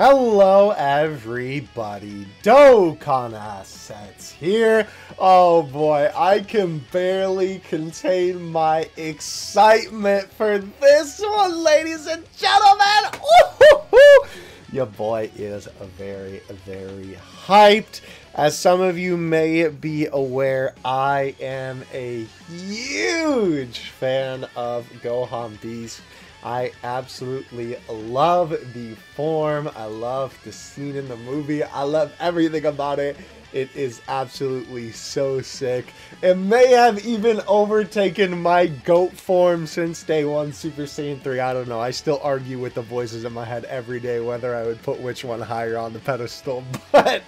Hello everybody, Dokkan Assets here. Oh boy, I can barely contain my excitement for this one, ladies and gentlemen. Ooh-hoo-hoo. Your boy is very hyped. As some of you may be aware, I am a huge fan of Gohan Beast. I absolutely love the form. I love the scene in the movie. I love everything about it. It is absolutely so sick. It may have even overtaken my GOAT form since day one, Super Saiyan 3. I don't know. I still argue with the voices in my head every day whether I would put which one higher on the pedestal. But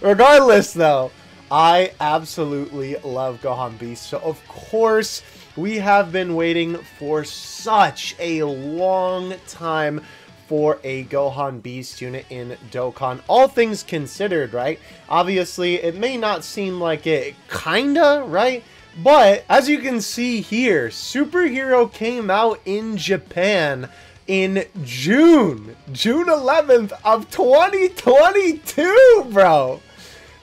regardless, though, I absolutely love Gohan Beast. So, of course, we have been waiting for such a long time for a Gohan Beast unit in Dokkan. All things considered, right? Obviously, it may not seem like it, kinda, right? But, as you can see here, Super Hero came out in Japan in June 11th of 2022, bro!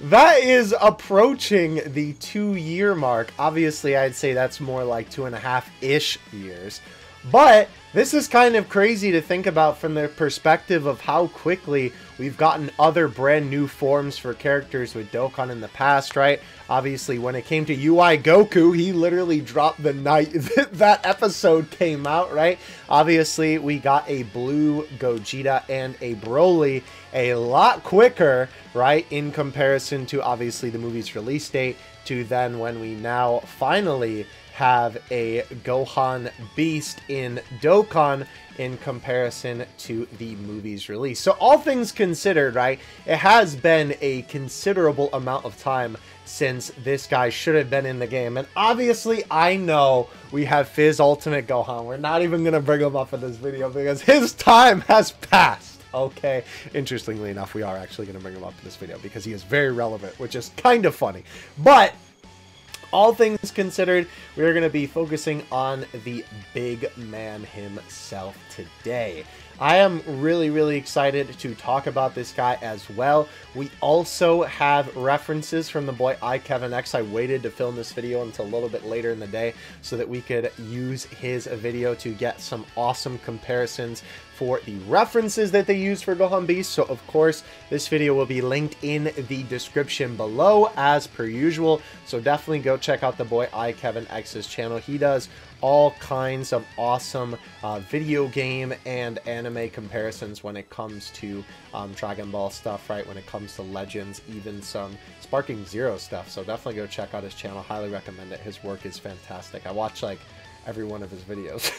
That is approaching the 2-year mark. Obviously, I'd say that's more like 2.5-ish years. But this is kind of crazy to think about from the perspective of how quickly we've gotten other brand new forms for characters with Dokkan in the past, right? Obviously, when it came to UI Goku, he literally dropped the night that episode came out, right? Obviously, we got a blue Gogeta and a Broly a lot quicker, right? In comparison to, obviously, the movie's release date to then when we now finally have a Gohan Beast in Dokkan in comparison to the movie's release. So all things considered, right, it has been a considerable amount of time since this guy should have been in the game. And obviously, I know we have Fizz Ultimate Gohan. We're not even going to bring him up in this video because his time has passed. Okay, interestingly enough, we are actually going to bring him up in this video because he is very relevant, which is kind of funny. But all things considered, we're going to be focusing on the big man himself today. I am really excited to talk about this guy as well. We also have references from the boy iKevinX. I waited to film this video until a little bit later in the day so that we could use his video to get some awesome comparisons for the references that they use for Gohan Beast. So of course, this video will be linked in the description below as per usual. So definitely go check out the boy iKevinX's channel. He does all kinds of awesome video game and anime comparisons when it comes to Dragon Ball stuff, right? When it comes to Legends, even some Sparking Zero stuff. So definitely go check out his channel. Highly recommend it. His work is fantastic. I watch like every one of his videos.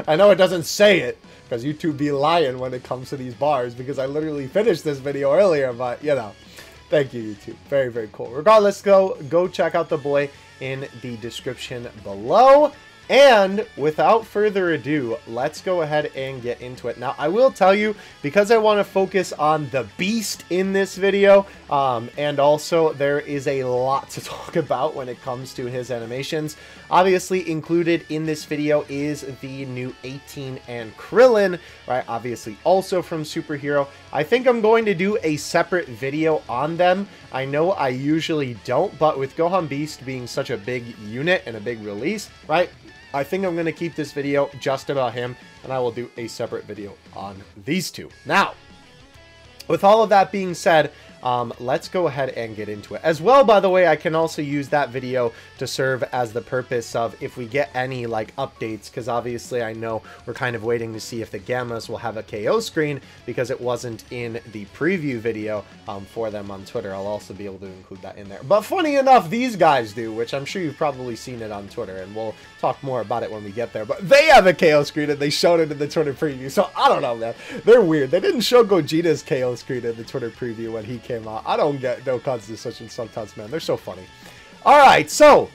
I know it doesn't say it because YouTube be lying when it comes to these bars because I literally finished this video earlier, but you know, thank you, YouTube. Very cool. Regardless, go check out the boy in the description below. And without further ado, let's go ahead and get into it. Now, I will tell you, because I want to focus on the Beast in this video, and also there is a lot to talk about when it comes to his animations. Obviously, included in this video is the new 18 and Krillin, right? Obviously, also from Super Hero. I think I'm going to do a separate video on them. I know I usually don't, but with Gohan Beast being such a big unit and a big release, right? I think I'm going to keep this video just about him, and I will do a separate video on these two. Now, with all of that being said, let's go ahead and get into it. As well, by the way, I can also use that video to serve as the purpose of if we get any like updates, because obviously I know we're kind of waiting to see if the Gammas will have a KO screen because it wasn't in the preview video for them on Twitter. I'll also be able to include that in there. But funny enough, these guys do, which I'm sure you've probably seen it on Twitter, and we'll talk more about it when we get there. But they have a KO screen, and they showed it in the Twitter preview. So I don't know, man. They're weird. They didn't show Gogeta's KO screen in the Twitter preview when he came out. I don't get Dokkan's decisions sometimes, man. They're so funny. Alright, so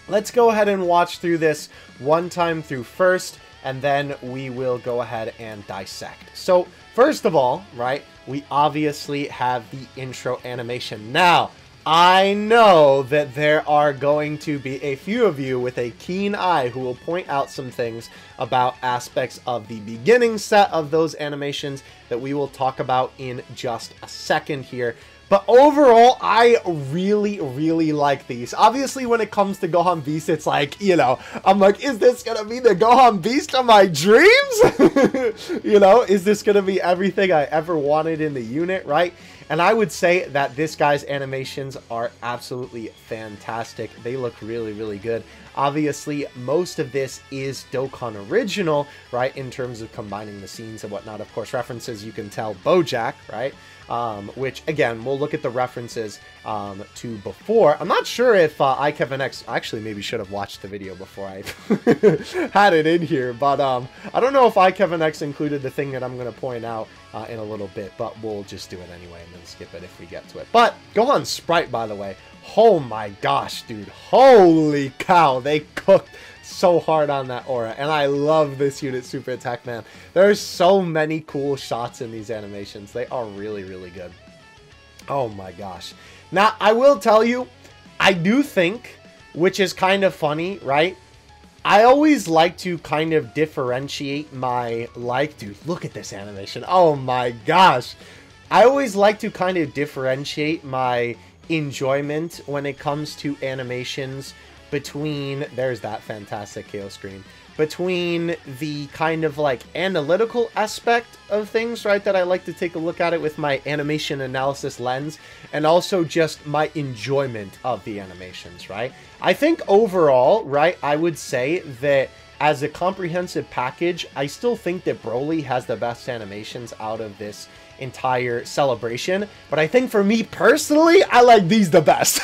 let's go ahead and watch through this one time through first, and then we will go ahead and dissect. So, first of all, right, we obviously have the intro animation. Now, I know that there are going to be a few of you with a keen eye who will point out some things about aspects of the beginning set of those animations that we will talk about in just a second here. But overall, I really, really like these. Obviously, when it comes to Gohan Beast, it's like, you know, I'm like, is this going to be the Gohan Beast of my dreams? You know, is this going to be everything I ever wanted in the unit, right? And I would say that this guy's animations are absolutely fantastic. They look really, really good. Obviously, most of this is Dokkan Original, right, in terms of combining the scenes and whatnot. Of course, references, you can tell BoJack, right? Which, again, we'll look at the references to before. I'm not sure if iKevinX, actually maybe should have watched the video before I had it in here, but I don't know if iKevinX included the thing that I'm going to point out in a little bit, but we'll just do it anyway and then skip it if we get to it. But Gohan Sprite, by the way, oh my gosh, dude, holy cow, they cooked so hard on that aura, and I love this unit Super Attack, man. There's so many cool shots in these animations. They are really, really good. Oh my gosh. Now, I will tell you, I do think, which is kind of funny, right? I always like to kind of differentiate my, dude, look at this animation. Oh my gosh. I always like to kind of differentiate my enjoyment when it comes to animations between, there's that fantastic KO screen, between the kind of like analytical aspect of things, right, that I like to take a look at it with my animation analysis lens, and also just my enjoyment of the animations, right? I think overall, right, I would say that as a comprehensive package, I still think that Broly has the best animations out of this entire celebration, but I think for me personally, I like these the best.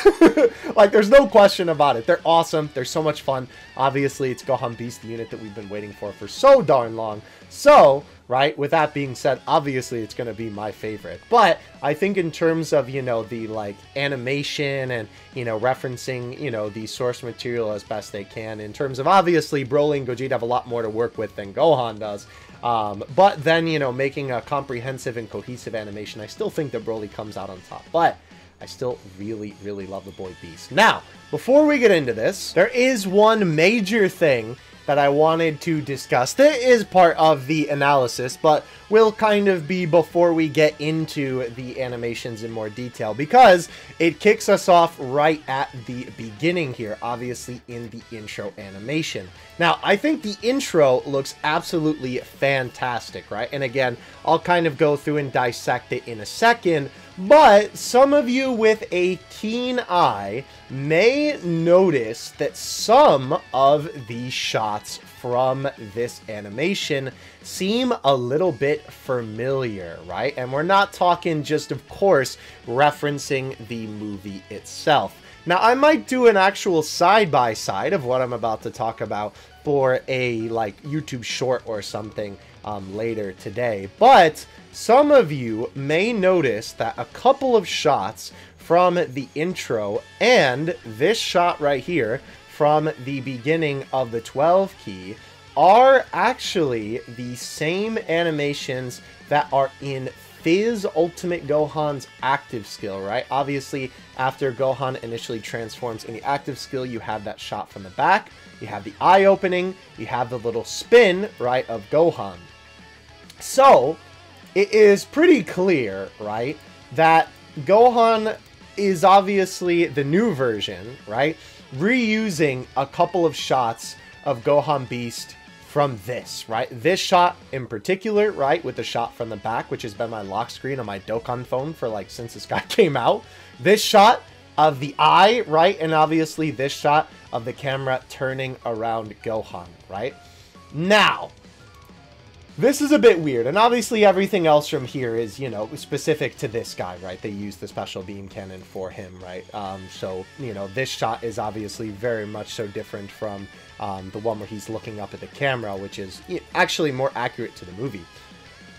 Like, there's no question about it. They're awesome. They're so much fun. Obviously, it's Gohan Beast, the unit that we've been waiting for so darn long. So, right, with that being said, obviously it's going to be my favorite. But I think in terms of, you know, the, like, animation and, you know, referencing, you know, the source material as best they can, in terms of, obviously, Broly and Gogeta have a lot more to work with than Gohan does. But then, you know, making a comprehensive and cohesive animation, I still think that Broly comes out on top. But I still really, really love the boy Beast. Now, before we get into this, there is one major thing that I wanted to discuss. That is part of the analysis, but will kind of be before we get into the animations in more detail, because it kicks us off right at the beginning here, obviously in the intro animation. Now, I think the intro looks absolutely fantastic, right? And again, I'll kind of go through and dissect it in a second, but some of you with a keen eye may notice that some of the shots from this animation seem a little bit familiar, right? And we're not talking just, of course, referencing the movie itself. Now, I might do an actual side-by-side of what I'm about to talk about for a, like, YouTube short or something later today. But some of you may notice that a couple of shots from the intro and this shot right here from the beginning of the 12 key are actually the same animations that are in Fizz Ultimate Gohan's active skill, right? Obviously, after Gohan initially transforms in the active skill, you have that shot from the back, you have the eye opening, you have the little spin, right, of Gohan. So, it is pretty clear, right, that Gohan is obviously the new version, right, reusing a couple of shots of Gohan Beast from this, right? This shot in particular, right, with the shot from the back, which has been my lock screen on my Dokkan phone for, like, since this guy came out. This shot of the eye, right, and obviously this shot of the camera turning around Gohan, right? Now, this is a bit weird, and obviously everything else from here is, you know, specific to this guy, right? They used the special beam cannon for him, right? So, you know, this shot is obviously very much so different from the one where he's looking up at the camera, which is actually more accurate to the movie.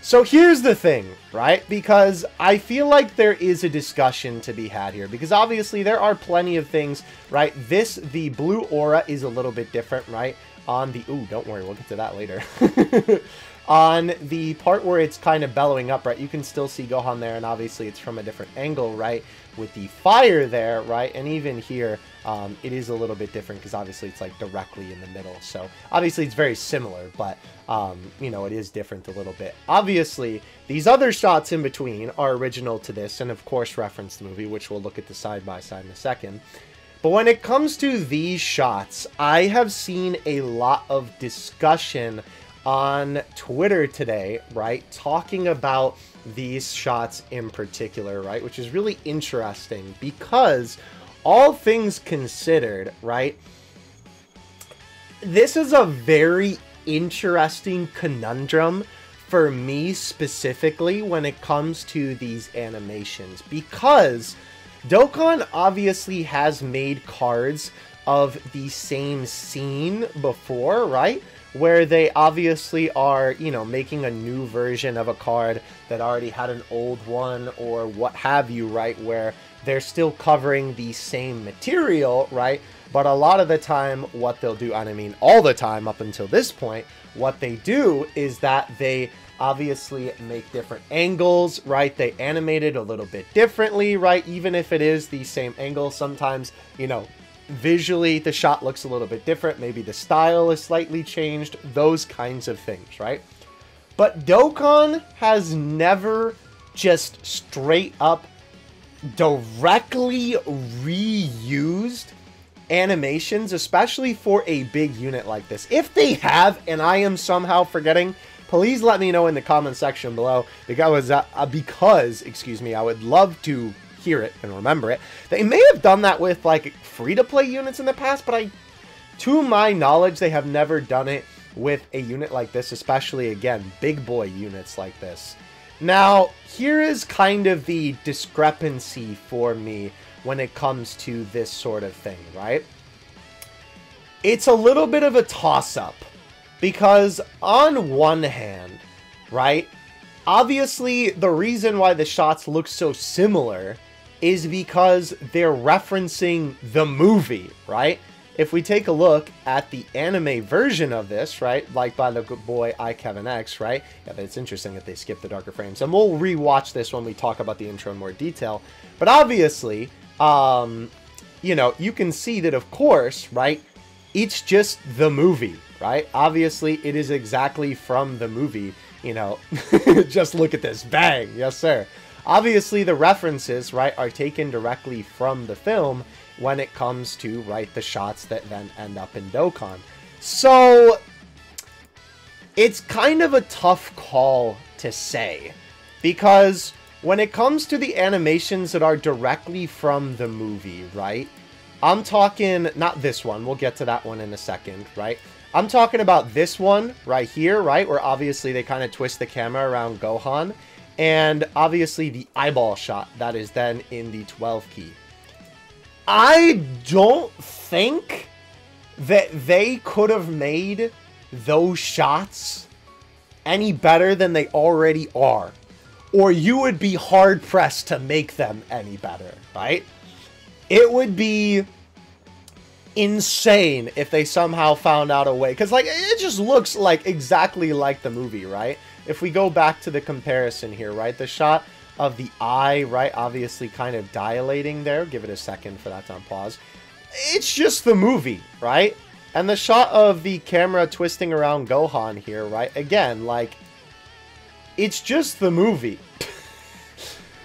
So here's the thing, right? Because I feel like there is a discussion to be had here, because obviously there are plenty of things, right? The blue aura is a little bit different, right? On the, ooh, don't worry, we'll get to that later. on the part where it's kind of bellowing up, right, you can still see Gohan there, and obviously it's from a different angle, right, with the fire there, right, and even here, it is a little bit different because obviously it's like directly in the middle, so obviously it's very similar, but, you know, it is different a little bit. Obviously, these other shots in between are original to this, and of course reference the movie, which we'll look at the side-by-side in a second. But when it comes to these shots, I have seen a lot of discussion on Twitter today, right, talking about these shots in particular, right, which is really interesting because all things considered, right, this is a very interesting conundrum for me specifically when it comes to these animations, because Dokkan obviously has made cards of the same scene before, right? Where they obviously are, you know, making a new version of a card that already had an old one or what have you, right? Where they're still covering the same material, right? But a lot of the time, what they'll do, and I mean all the time up until this point, what they do is that they obviously make different angles, right? They animate it a little bit differently, right? Even if it is the same angle, sometimes, you know, visually the shot looks a little bit different, maybe the style is slightly changed, those kinds of things, right? But Dokkan has never just straight up directly reused animations, especially for a big unit like this. If they have, and I am somehow forgetting, please let me know in the comment section below, because excuse me, I would love to hear it and remember it. They may have done that with like free-to-play units in the past, but to my knowledge, they have never done it with a unit like this, especially, again, big boy units like this. Now, here is kind of the discrepancy for me when it comes to this sort of thing, right? It's a little bit of a toss-up, because on one hand, right, obviously the reason why the shots look so similar is because they're referencing the movie, right? If we take a look at the anime version of this, right, like by the good boy iKevinX, right? Yeah, it's interesting that they skipped the darker frames, and we'll rewatch this when we talk about the intro in more detail. But obviously, you know, you can see that, of course, right, it's just the movie, right? Obviously, it is exactly from the movie, you know. Just look at this, bang, yes sir. Obviously, the references, right, are taken directly from the film when it comes to, right, the shots that then end up in Dokkan. So, it's kind of a tough call to say, because when it comes to the animations that are directly from the movie, right, I'm talking, not this one, we'll get to that one in a second, right? I'm talking about this one right here, right, where obviously they kind of twist the camera around Gohan, and obviously the eyeball shot that is then in the 12 key. I don't think that they could have made those shots any better than they already are, or you would be hard-pressed to make them any better, right? It would be insane if they somehow found out a way, because like it just looks like exactly like the movie, right? If we go back to the comparison here, right, the shot of the eye, right, obviously kind of dilating there, give it a second for that to unpause, it's just the movie, right? And the shot of the camera twisting around Gohan here, right, again, like, it's just the movie.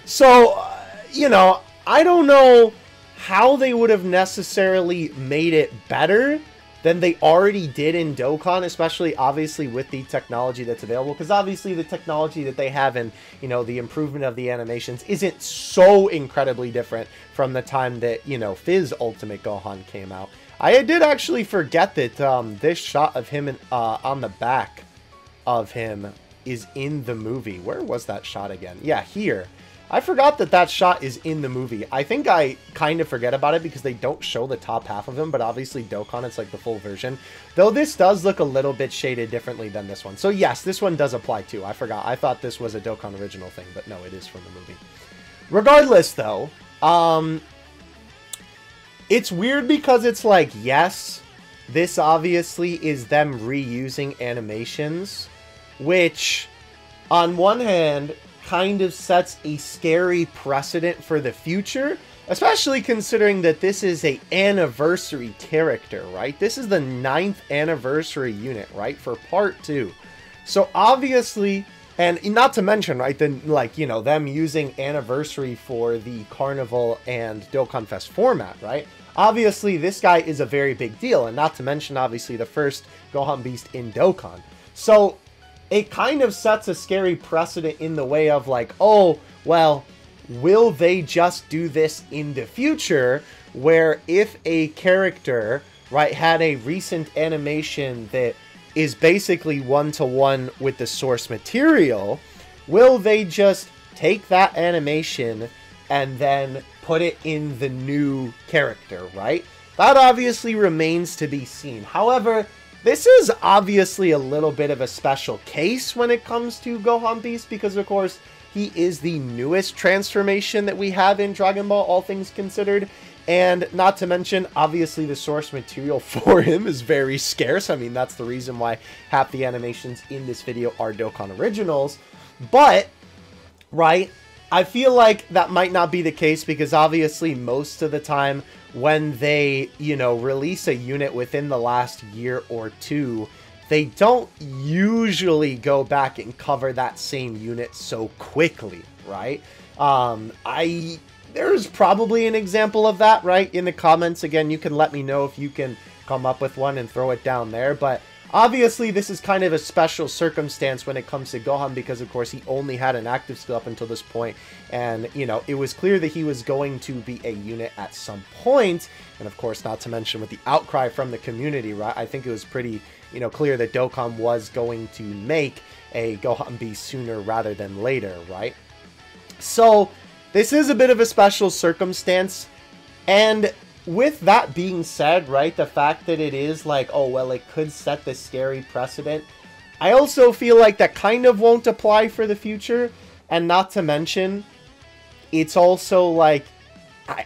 So, you know, I don't know how they would have necessarily made it better than they already did in Dokkan, especially obviously with the technology that's available, because obviously the technology that they have and, you know, the improvement of the animations isn't so incredibly different from the time that, you know, Fizz Ultimate Gohan came out. I did actually forget that this shot of him on the back of him is in the movie. Where was that shot again? Yeah, here. I forgot that that shot is in the movie. I think I kind of forget about it because they don't show the top half of him, but obviously Dokkan, it's like the full version. Though this does look a little bit shaded differently than this one. So yes, this one does apply too. I forgot. I thought this was a Dokkan original thing, but no, it is from the movie. Regardless though, it's weird because it's like, yes, this obviously is them reusing animations, which on one hand kind of sets a scary precedent for the future, especially considering that this is a anniversary character, right? This is the 9th anniversary unit, right, for part 2. So obviously, and not to mention, right, then, like, you know, them using anniversary for the Carnival and Dokkan Fest format, right? Obviously, this guy is a very big deal, and not to mention, obviously, the first Gohan Beast in Dokkan. So it kind of sets a scary precedent in the way of, like, oh, well, will they just do this in the future, where if a character, right, had a recent animation that is basically one-to-one with the source material, will they just take that animation and then put it in the new character, right? That obviously remains to be seen. However, this is obviously a little bit of a special case when it comes to Gohan Beast, because of course he is the newest transformation that we have in Dragon Ball, all things considered. And not to mention, obviously, the source material for him is very scarce. I mean, that's the reason why half the animations in this video are Dokkan Originals. But, right, I feel like that might not be the case, because obviously most of the time when they, you know, release a unit within the last year or two, they don't usually go back and cover that same unit so quickly, right? There's probably an example of that, right? In the comments, again, you can let me know if you can come up with one and throw it down there. But obviously, this is kind of a special circumstance when it comes to Gohan, because, of course, he only had an active skill up until this point. And, you know, it was clear that he was going to be a unit at some point. And, of course, not to mention with the outcry from the community, right? I think it was pretty, you know, clear that Dokkan was going to make a Gohan Beast sooner rather than later, right? So this is a bit of a special circumstance, and with that being said, right, the fact that it is like, oh, well, it could set the scary precedent, I also feel like that kind of won't apply for the future, and not to mention, it's also like,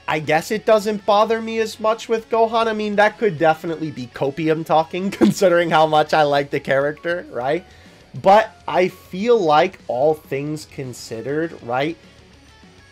I guess it doesn't bother me as much with Gohan. I mean, that could definitely be copium talking, considering how much I like the character, right? But I feel like, all things considered, right,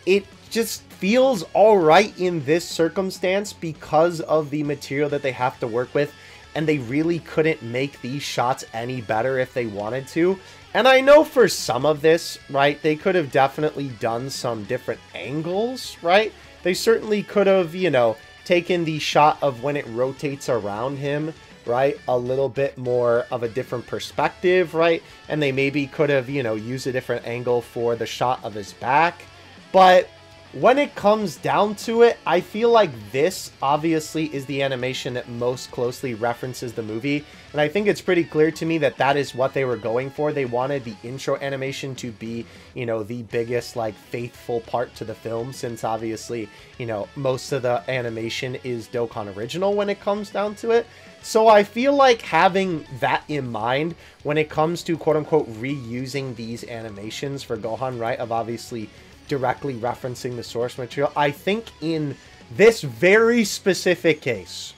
it just feels alright in this circumstance because of the material that they have to work with, and they really couldn't make these shots any better if they wanted to. And I know for some of this, right, they could have definitely done some different angles, right? They certainly could have, you know, taken the shot of when it rotates around him, right, a little bit more of a different perspective, right? And they maybe could have, you know, used a different angle for the shot of his back. But when it comes down to it, I feel like this obviously is the animation that most closely references the movie. And I think it's pretty clear to me that that is what they were going for. They wanted the intro animation to be, you know, the biggest, like, faithful part to the film, since obviously, you know, most of the animation is Dokkan Original when it comes down to it. So I feel like having that in mind when it comes to quote-unquote reusing these animations for Gohan, right, of obviously directly referencing the source material, I think in this very specific case,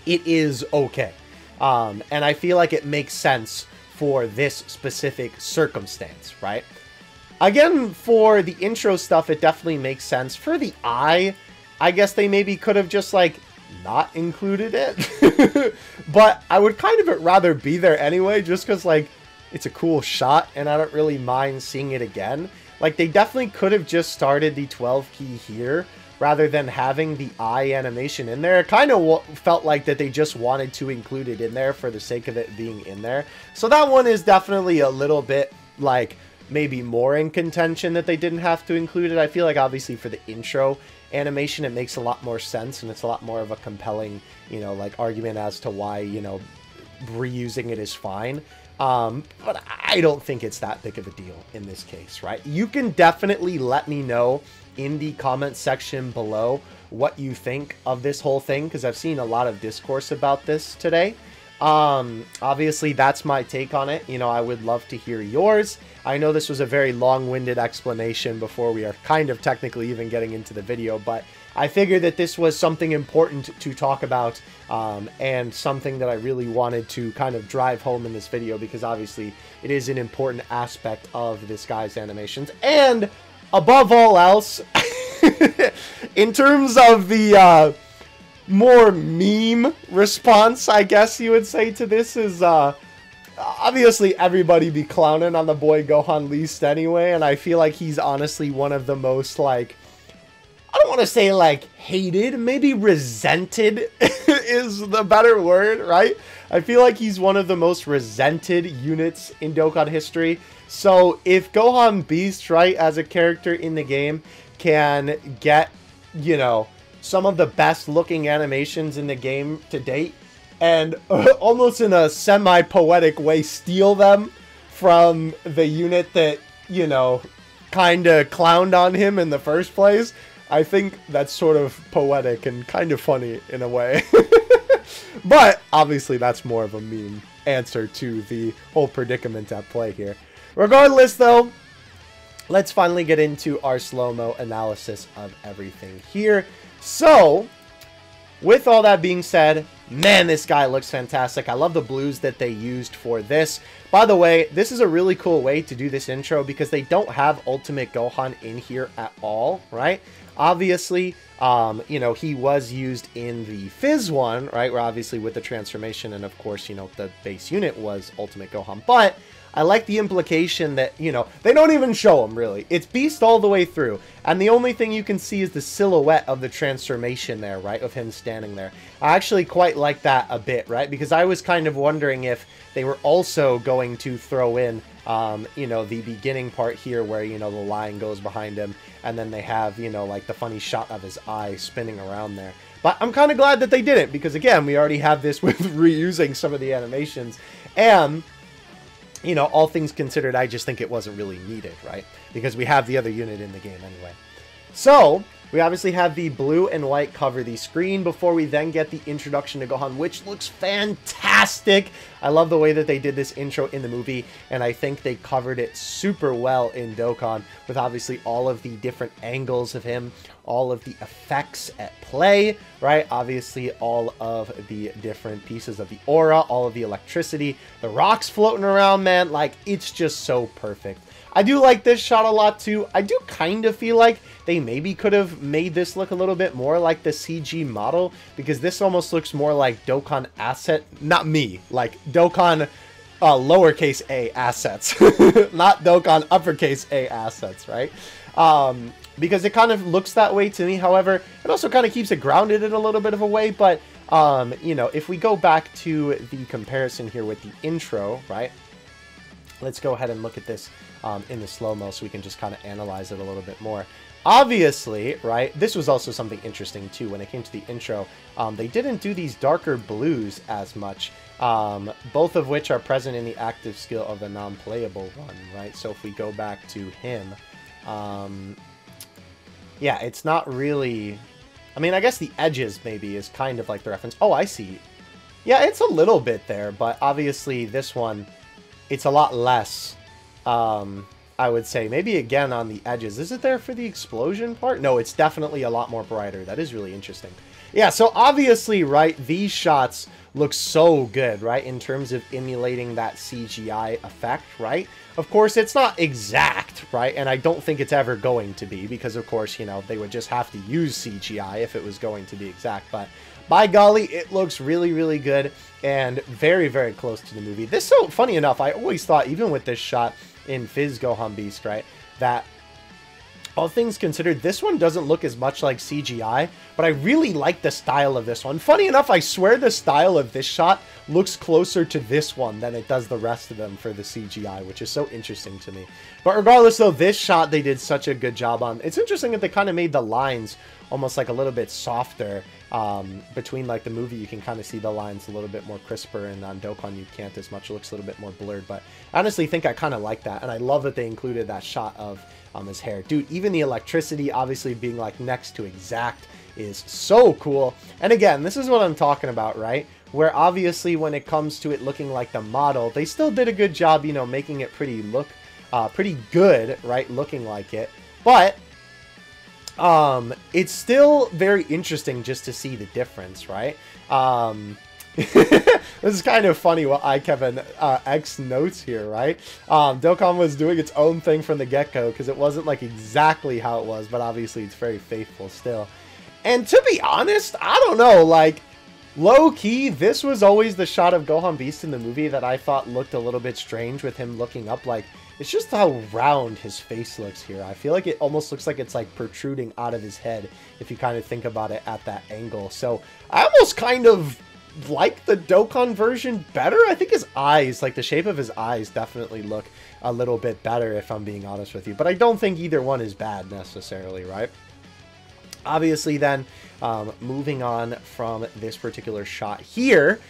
it is okay. And I feel like it makes sense for this specific circumstance, right? Again, for the intro stuff, it definitely makes sense. For the eye, I guess they maybe could have just, like, not included it. But I would kind of rather be there anyway, just because, like, it's a cool shot, and I don't really mind seeing it again. Like, they definitely could have just started the 12 key here, rather than having the eye animation in there. It kind of felt like that they just wanted to include it in there for the sake of it being in there. So that one is definitely a little bit, like, maybe more in contention that they didn't have to include it. I feel like, obviously, for the intro animation, it makes a lot more sense, and it's a lot more of a compelling, you know, like, argument as to why, you know, reusing it is fine. But I don't think it's that big of a deal in this case, right? You can definitely let me know in the comment section below what you think of this whole thing, because I've seen a lot of discourse about this today. Obviously, that's my take on it. You know, I would love to hear yours. I know this was a very long-winded explanation before we are kind of technically even getting into the video, but I figured that this was something important to talk about, and something that I really wanted to kind of drive home in this video, because obviously it is an important aspect of this guy's animations. And above all else, in terms of the more meme response, I guess you would say, to this is obviously everybody be clowning on the boy Gohan least anyway, and I feel like he's honestly one of the most, like, I don't want to say like hated, maybe resented is the better word, right? I feel like he's one of the most resented units in Dokkan history. So if Gohan Beast, right, as a character in the game can get, you know, some of the best looking animations in the game to date, and almost in a semi-poetic way steal them from the unit that, you know, kind of clowned on him in the first place, I think that's sort of poetic and kind of funny in a way. But obviously that's more of a meme answer to the whole predicament at play here. Regardless though, let's finally get into our slow-mo analysis of everything here. So, with all that being said, man, this guy looks fantastic. I love the blues that they used for this. By the way, this is a really cool way to do this intro because they don't have Ultimate Gohan in here at all, right? Obviously, you know, he was used in the Fizz one, right? Where obviously with the transformation and of course, you know, the base unit was Ultimate Gohan. But I like the implication that, you know, they don't even show him really. It's Beast all the way through. And the only thing you can see is the silhouette of the transformation there, right? Of him standing there. I actually quite like that a bit, right? Because I was kind of wondering if they were also going to throw in, you know, the beginning part here where, you know, the lion goes behind him. And then they have, you know, like the funny shot of his eye spinning around there. But I'm kind of glad that they didn't because, again, we already have this with reusing some of the animations. And, you know, all things considered, I just think it wasn't really needed, right? Because we have the other unit in the game anyway. So, we obviously have the blue and white cover the screen before we then get the introduction to Gohan, which looks fantastic. I love the way that they did this intro in the movie, and I think they covered it super well in Dokkan with obviously all of the different angles of him, all of the effects at play, right? Obviously all of the different pieces of the aura, all of the electricity, the rocks floating around, man. Like, it's just so perfect. I do like this shot a lot too. I do kind of feel like they maybe could have made this look a little bit more like the CG model, because this almost looks more like Dokkan asset, not me, like Dokkan lowercase a assets, not Dokkan uppercase a assets, right? Because it kind of looks that way to me. However, it also kind of keeps it grounded in a little bit of a way. But, you know, if we go back to the comparison here with the intro, right? Let's go ahead and look at this in the slow-mo so we can just kind of analyze it a little bit more. Obviously, right, this was also something interesting too when it came to the intro. They didn't do these darker blues as much, both of which are present in the active skill of the non-playable one, right? So if we go back to him, yeah, it's not really... I mean, I guess the edges maybe is kind of like the reference. Oh, I see. Yeah, it's a little bit there, but obviously this one, it's a lot less, I would say. Maybe again on the edges. Is it there for the explosion part? No, it's definitely a lot more brighter. That is really interesting. Yeah, so obviously, right, these shots look so good, right, in terms of emulating that CGI effect, right? Of course, it's not exact, right, and I don't think it's ever going to be, because, of course, you know, they would just have to use CGI if it was going to be exact, but by golly, it looks really, really good and very, very close to the movie. This, so funny enough, I always thought, even with this shot in Fizz Gohan Beast, right, that all things considered, this one doesn't look as much like CGI, but I really like the style of this one. Funny enough, I swear the style of this shot looks closer to this one than it does the rest of them for the CGI, which is so interesting to me. But regardless, though, this shot they did such a good job on. It's interesting that they kind of made the lines almost like a little bit softer. Between like the movie, you can kind of see the lines a little bit more crisper, and on Dokkan you can't as much. It looks a little bit more blurred, but I honestly think I kind of like that, and I love that they included that shot of his hair. Dude, even the electricity obviously being like next to exact is so cool. And again, this is what I'm talking about, right? where obviously when it comes to it looking like the model, they still did a good job, you know, making it pretty good, right, looking like it. But it's still very interesting just to see the difference, right? This is kind of funny what iKevin X notes here, right? Dokkan was doing its own thing from the get-go because it wasn't like exactly how it was, but obviously it's very faithful still. And to be honest, I don't know, like, low-key, this was always the shot of Gohan Beast in the movie that I thought looked a little bit strange with him looking up. Like, it's just how round his face looks here. I feel like it almost looks like it's like protruding out of his head if you kind of think about it at that angle. So I almost kind of like the Dokkan version better. I think his eyes, like the shape of his eyes, definitely look a little bit better if I'm being honest with you. But I don't think either one is bad necessarily, right? Obviously then, moving on from this particular shot here,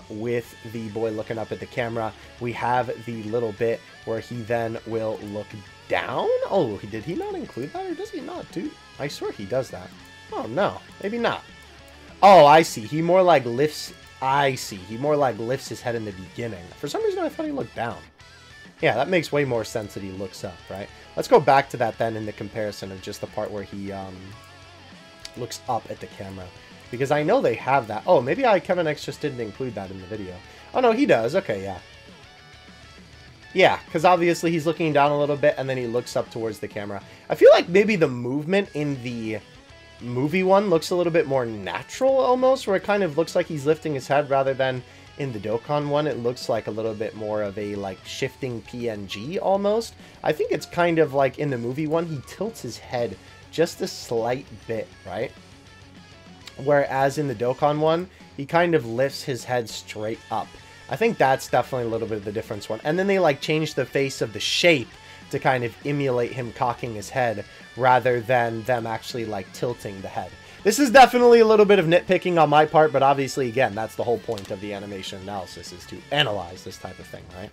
with the boy looking up at the camera, we have the little bit where he then will look down. Oh, did he not include that, or does he not, dude? I swear he does that. Oh, no, maybe not. Oh, I see. He more like lifts... I see. He more like lifts his head in the beginning. For some reason, I thought he looked down. Yeah, that makes way more sense that he looks up, right? Let's go back to that then in the comparison of just the part where he looks up at the camera. Because I know they have that. Oh, maybe Kevin X just didn't include that in the video. Oh, no, he does. Okay, yeah. Yeah, because obviously he's looking down a little bit and then he looks up towards the camera. I feel like maybe the movement in the movie one looks a little bit more natural almost, where it kind of looks like he's lifting his head rather than in the Dokkan one. It looks like a little bit more of a like shifting PNG almost. I think it's kind of like in the movie one, he tilts his head just a slight bit, right? Whereas in the Dokkan one, he kind of lifts his head straight up. I think that's definitely a little bit of the difference one. And then they like change the face of the shape to kind of emulate him cocking his head rather than them actually like tilting the head. This is definitely a little bit of nitpicking on my part, but obviously, again, that's the whole point of the animation analysis, is to analyze this type of thing, right?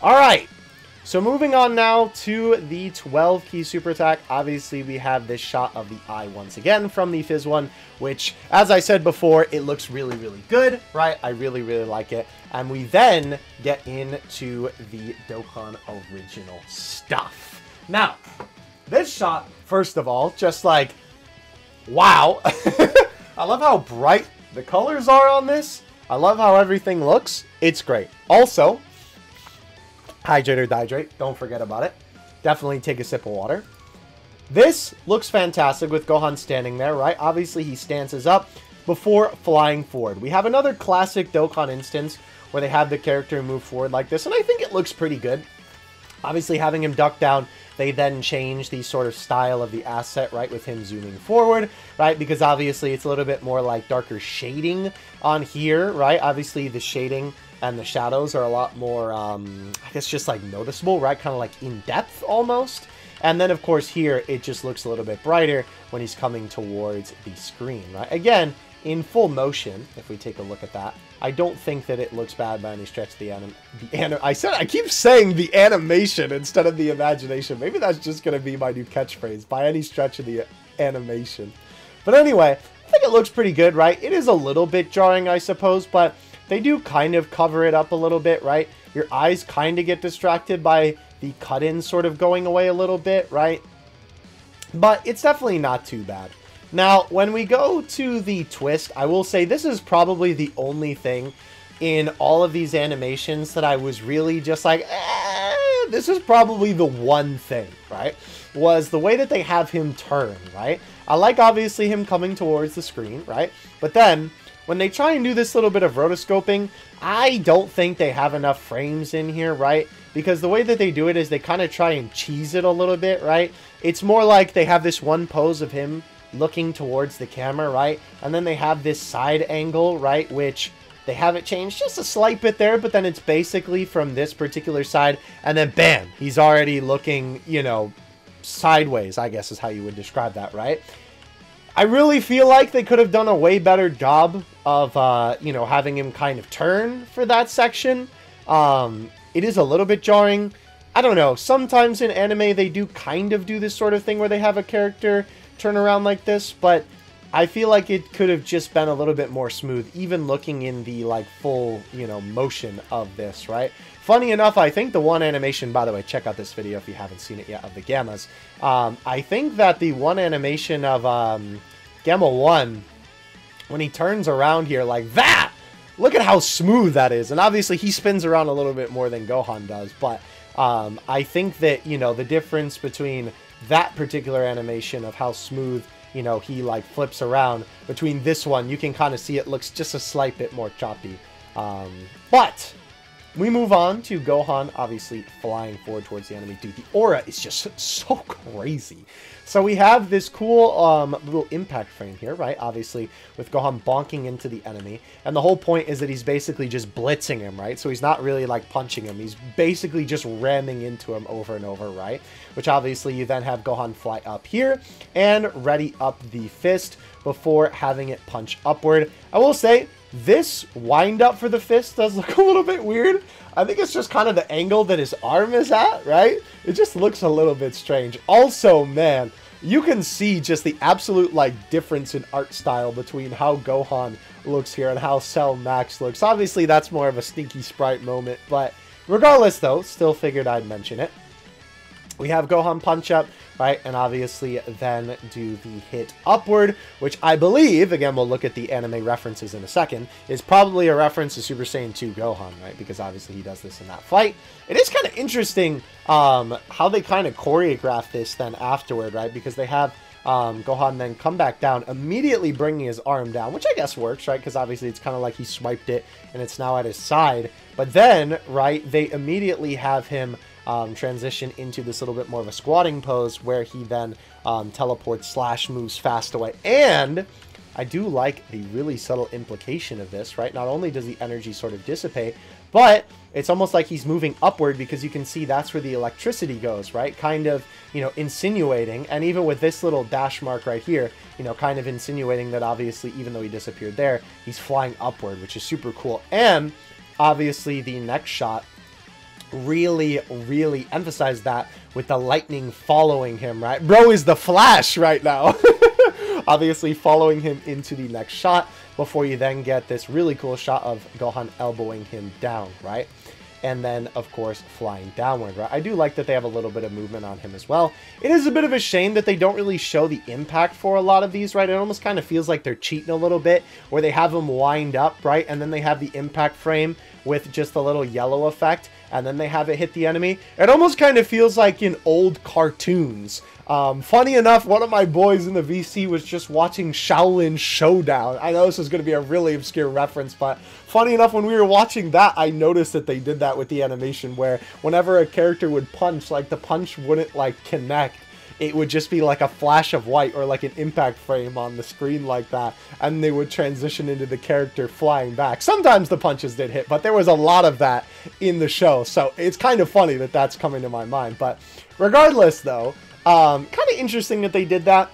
All right. So moving on now to the 12 key super attack. Obviously, we have this shot of the eye once again from the Fizz one, which, as I said before, it looks really, really good, right? I really, really like it. And we then get into the Dokkan original stuff. Now, this shot, first of all, just like, wow. I love how bright the colors are on this. I love how everything looks. It's great. Also, hydrate or dihydrate. Don't forget about it. Definitely take a sip of water. This looks fantastic with Gohan standing there, right? Obviously, he stances up before flying forward. We have another classic Dokkan instance where they have the character move forward like this, and I think it looks pretty good. Obviously, having him duck down, they then change the sort of style of the asset, right, with him zooming forward, right? Because obviously, it's a little bit more like darker shading on here, right? Obviously, the shading and the shadows are a lot more, I guess, just like noticeable, right? Kind of like in depth almost. And then, of course, here, it just looks a little bit brighter when he's coming towards the screen, right? Again, in full motion, if we take a look at that, I don't think that it looks bad by any stretch of I keep saying the animation instead of the imagination. Maybe that's just going to be my new catchphrase, by any stretch of the animation. But anyway, I think it looks pretty good, right? It is a little bit jarring, I suppose, but they do kind of cover it up a little bit, right? Your eyes kind of get distracted by the cut-in sort of going away a little bit, right? But it's definitely not too bad. Now, when we go to the twist, I will say this is probably the only thing in all of these animations that I was really just like, this is probably the one thing, right? Was the way that they have him turn, right? I like, obviously, him coming towards the screen, right? But then, when they try and do this little bit of rotoscoping, I don't think they have enough frames in here, right? Because the way that they do it is they kind of try and cheese it a little bit, right? It's more like they have this one pose of him looking towards the camera, right? And then they have this side angle, right? Which they have it changed just a slight bit there, but then it's basically from this particular side. And then bam, he's already looking, you know, sideways, I guess is how you would describe that, right? I really feel like they could have done a way better job of, you know, having him kind of turn for that section. It is a little bit jarring. I don't know. Sometimes in anime, they do kind of do this sort of thing where they have a character turn around like this, but I feel like it could have just been a little bit more smooth, even looking in the, like, full, you know, motion of this, right? Funny enough, I think the one animation, by the way, check out this video if you haven't seen it yet, of the Gammas. I think that the one animation of Gamma 1, when he turns around here like that, look at how smooth that is. And obviously he spins around a little bit more than Gohan does, but I think that, you know, the difference between that particular animation of how smooth, you know, he like flips around, between this one, you can kind of see it looks just a slight bit more choppy. But we move on to Gohan, obviously flying forward towards the enemy. Dude, the aura is just so crazy. So we have this cool little impact frame here, right? Obviously, with Gohan bonking into the enemy. And the whole point is that he's basically just blitzing him, right? So he's not really, like, punching him. He's basically just ramming into him over and over, right? Which obviously you then have Gohan fly up here and ready up the fist before having it punch upward. I will say, this wind up for the fist does look a little bit weird. I think it's just kind of the angle that his arm is at, right? It just looks a little bit strange. Also, man, you can see just the absolute, like, difference in art style between how Gohan looks here and how Cell Max looks. Obviously, that's more of a sneaky sprite moment, but regardless, though, still figured I'd mention it. We have Gohan punch up, right? And obviously then do the hit upward, which I believe, again, we'll look at the anime references in a second, is probably a reference to Super Saiyan 2 Gohan, right? Because obviously he does this in that fight. It is kind of interesting how they kind of choreograph this then afterward, right? Because they have Gohan then come back down, immediately bringing his arm down, which I guess works, right? Because obviously it's kind of like he swiped it and it's now at his side. But then, right, they immediately have him transition into this little bit more of a squatting pose where he then teleports / moves fast away. And I do like the really subtle implication of this, right? Not only does the energy sort of dissipate, but it's almost like he's moving upward, because you can see that's where the electricity goes, right? Kind of, you know, insinuating, and even with this little dash mark right here, you know, kind of insinuating that obviously, even though he disappeared there, he's flying upward, which is super cool. And obviously the next shot really emphasized that with the lightning following him, right? Bro is the Flash right now. Obviously following him into the next shot before you then get this really cool shot of Gohan elbowing him down, right? And then, of course, flying downward, right? I do like that they have a little bit of movement on him as well. It is a bit of a shame that they don't really show the impact for a lot of these, right? It almost kind of feels like they're cheating a little bit, where they have him wind up, right? And then they have the impact frame with just a little yellow effect, and then they have it hit the enemy. It almost kind of feels like in old cartoons. Funny enough, one of my boys in the VC was just watching Shaolin Showdown. I know this is going to be a really obscure reference, but funny enough, when we were watching that, I noticed that they did that with the animation, where whenever a character would punch, like, the punch wouldn't, like, connect. It would just be like a flash of white or like an impact frame on the screen like that, and they would transition into the character flying back. Sometimes the punches did hit, but there was a lot of that in the show, so it's kind of funny that that's coming to my mind. But regardless, though, kind of interesting that they did that.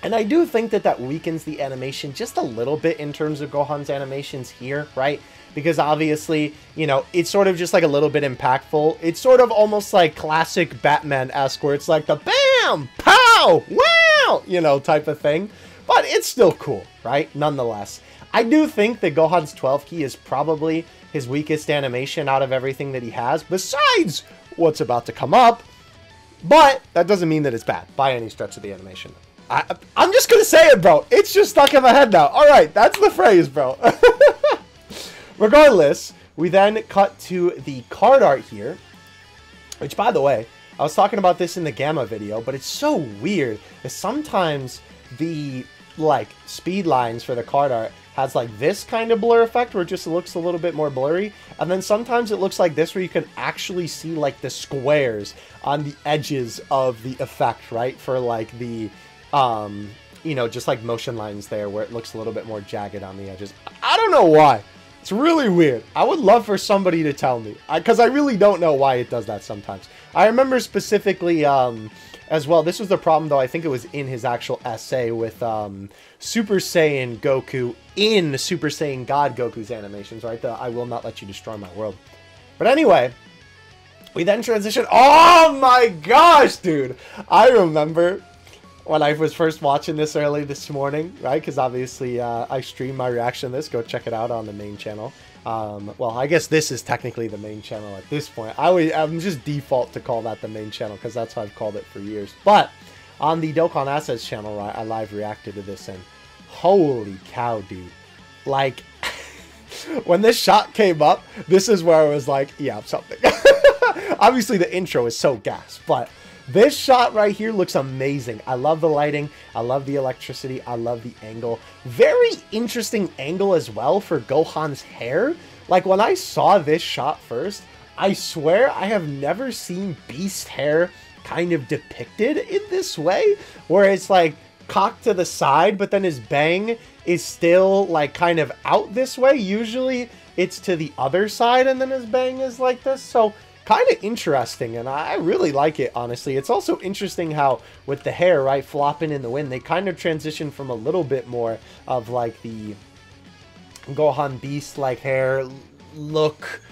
And I do think that that weakens the animation just a little bit in terms of Gohan's animations here, right? Because obviously, you know, it's sort of just like a little bit impactful. It's sort of almost like classic Batman-esque, where it's like the BAM! Pow! Wow! You know, type of thing. But it's still cool, right? Nonetheless. I do think that Gohan's 12 key is probably his weakest animation out of everything that he has, besides what's about to come up. But that doesn't mean that it's bad by any stretch of the animation. I'm just gonna say it, bro. It's just stuck in my head now. Alright, that's the phrase, bro. Regardless, we then cut to the card art here, which, by the way, I was talking about this in the Gamma video, but it's so weird that sometimes the, like, speed lines for the card art has, like, this kind of blur effect where it just looks a little bit more blurry, and then sometimes it looks like this where you can actually see, like, the squares on the edges of the effect, right? For, like, the, you know, just, like, motion lines there where it looks a little bit more jagged on the edges. I don't know why. It's really weird. I would love for somebody to tell me, because I really don't know why it does that sometimes. I remember specifically, as well, this was the problem, though, I think it was in his actual essay with Super Saiyan Goku in Super Saiyan God Goku's animations, right? The I will not let you destroy my world. But anyway, we then transition. Oh my gosh, dude! I remember when I was first watching this early this morning, right? Because obviously I stream my reaction to this. Go check it out on the main channel. Well, I guess this is technically the main channel at this point. I'm just default to call that the main channel because that's how I've called it for years. But on the Dokkan Assets channel, right, I live reacted to this, and holy cow, dude. Like, when this shot came up, this is where I was like, yeah, something. Obviously, the intro is so gas, but this shot right here looks amazing. I love the lighting. I love the electricity. I love the angle. Very interesting angle as well for Gohan's hair. Like, when I saw this shot first, I swear I have never seen Beast hair kind of depicted in this way, where it's like cocked to the side, but then his bang is still like kind of out this way. Usually it's to the other side and then his bang is like this. So kind of interesting, and I really like it, honestly. It's also interesting how with the hair, right, flopping in the wind, they kind of transition from a little bit more of like the Gohan Beast like hair look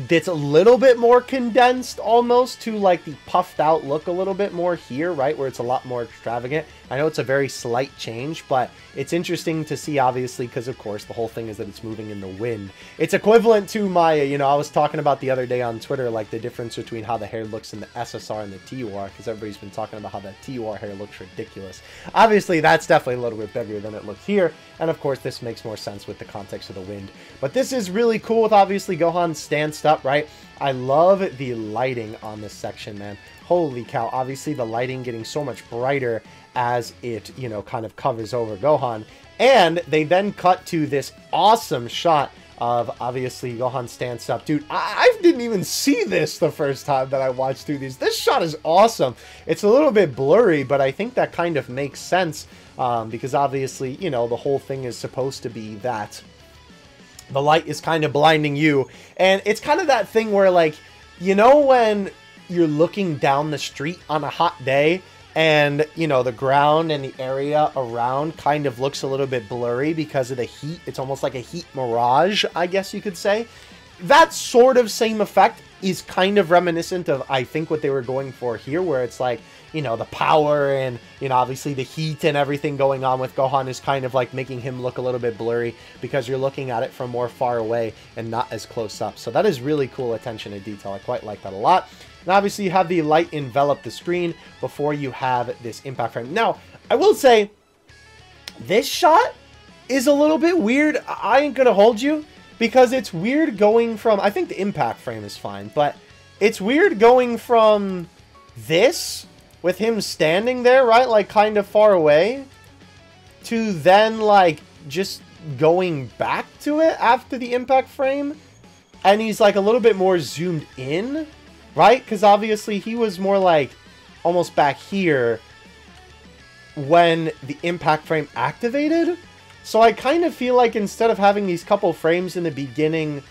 that's a little bit more condensed almost to like the puffed out look a little bit more here, right, where it's a lot more extravagant. I know it's a very slight change, but it's interesting to see, obviously, because of course the whole thing is that it's moving in the wind. It's equivalent to my, you know, I was talking about the other day on Twitter, like the difference between how the hair looks in the SSR and the TUR, because everybody's been talking about how the TUR hair looks ridiculous. Obviously, that's definitely a little bit bigger than it looks here, and of course this makes more sense with the context of the wind. But this is really cool with, obviously, Gohan stanced up, right? I love the lighting on this section, man. Holy cow. Obviously, the lighting getting so much brighter as it, you know, kind of covers over Gohan. And they then cut to this awesome shot of, obviously, Gohan stands up. Dude, I didn't even see this the first time that I watched through these. This shot is awesome. It's a little bit blurry, but I think that kind of makes sense because, obviously, you know, the whole thing is supposed to be that the light is kind of blinding you. And it's kind of that thing where, like, you know, when you're looking down the street on a hot day and, you know, the ground and the area around kind of looks a little bit blurry because of the heat. It's almost like a heat mirage, I guess you could say. That sort of same effect is kind of reminiscent of, I think, what they were going for here, where it's like, you know, the power and, you know, obviously the heat and everything going on with Gohan is kind of like making him look a little bit blurry because you're looking at it from more far away and not as close up. So that is really cool attention to detail. I quite like that a lot. And obviously you have the light envelop the screen before you have this impact frame. Now, I will say, this shot is a little bit weird. I ain't gonna hold you, because it's weird going from, I think the impact frame is fine, but it's weird going from this, with him standing there, right, like kind of far away, to then like just going back to it after the impact frame, and he's like a little bit more zoomed in, right? Because obviously he was more like almost back here when the impact frame activated. So I kind of feel like instead of having these couple frames in the beginning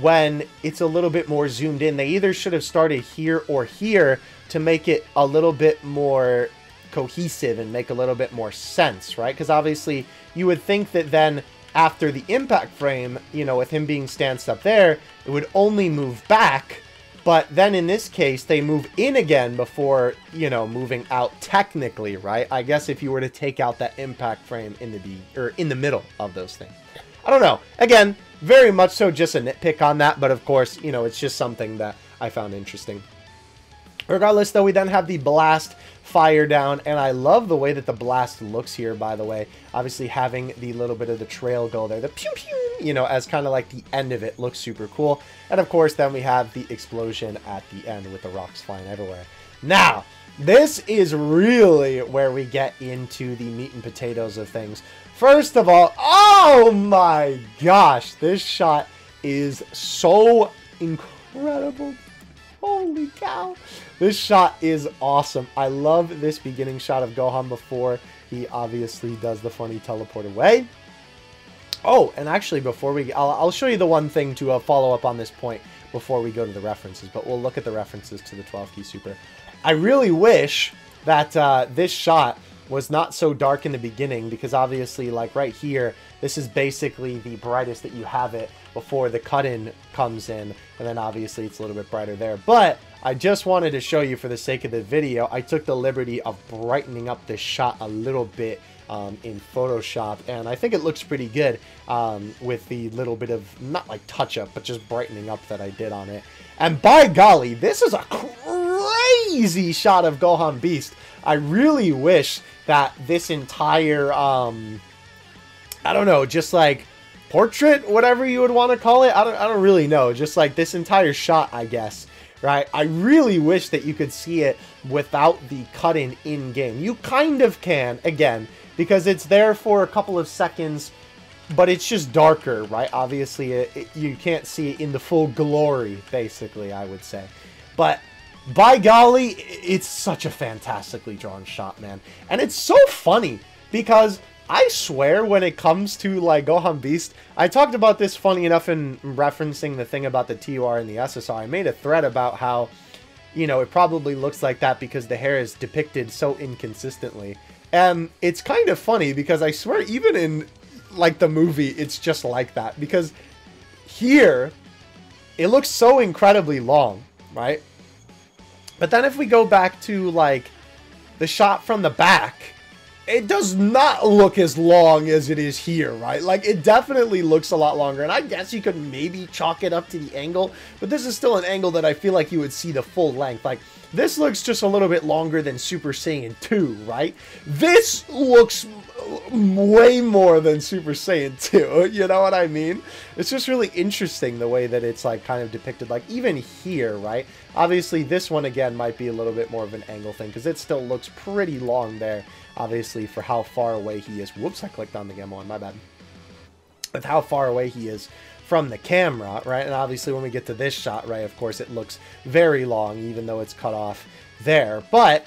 when it's a little bit more zoomed in, they either should have started here or here to make it a little bit more cohesive and make a little bit more sense, right? Because obviously you would think that then after the impact frame, you know, with him being stanced up there, it would only move back. But then in this case, they move in again before, you know, moving out technically, right? I guess if you were to take out that impact frame in the middle of those things. I don't know. Again, very much so just a nitpick on that, but of course, you know, it's just something that I found interesting. Regardless, though, we then have the blast fire down, and I love the way that the blast looks here, by the way. Obviously, having the little bit of the trail go there, the pew pew, you know, as kind of like the end of it looks super cool. And of course, then we have the explosion at the end with the rocks flying everywhere. Now, this is really where we get into the meat and potatoes of things. First of all, oh my gosh, this shot is so incredible. Holy cow. This shot is awesome. I love this beginning shot of Gohan before he obviously does the funny teleport away. Oh, and actually before we... I'll show you the one thing to follow up on this point before we go to the references, but we'll look at the references to the 12 key super. I really wish that this shot was not so dark in the beginning, because obviously, like right here, this is basically the brightest that you have it before the cut-in comes in, and then obviously it's a little bit brighter there. But I just wanted to show you for the sake of the video, I took the liberty of brightening up this shot a little bit in Photoshop, and I think it looks pretty good with the little bit of, not like touch-up, but just brightening up that I did on it. And by golly, this is a crazy shot of Gohan Beast. I really wish that this entire, I don't know, just like portrait, whatever you would want to call it, I don't really know, just like this entire shot, I guess, right? I really wish that you could see it without the cut-in in-game. You kind of can, again, because it's there for a couple of seconds, but it's just darker, right? Obviously, you can't see it in the full glory, basically, I would say. But by golly, it's such a fantastically drawn shot, man. And it's so funny, because I swear when it comes to, like, Gohan Beast, I talked about this funny enough in referencing the thing about the TUR and the SSR. I made a thread about how, you know, it probably looks like that because the hair is depicted so inconsistently. And it's kind of funny because I swear even in, like, the movie, it's just like that. Because here, it looks so incredibly long, right? But then if we go back to, like, the shot from the back, it does not look as long as it is here, right? Like, it definitely looks a lot longer. And I guess you could maybe chalk it up to the angle, but this is still an angle that I feel like you would see the full length. Like, this looks just a little bit longer than Super Saiyan 2, right? This looks way more than Super Saiyan 2, you know what I mean? It's just really interesting the way that it's, like, kind of depicted, like, even here, right? Obviously, this one, again, might be a little bit more of an angle thing, because it still looks pretty long there, obviously, for how far away he is. Whoops, I clicked on the game one, my bad. With how far away he is from the camera, right? And obviously, when we get to this shot, right, of course, it looks very long, even though it's cut off there. But,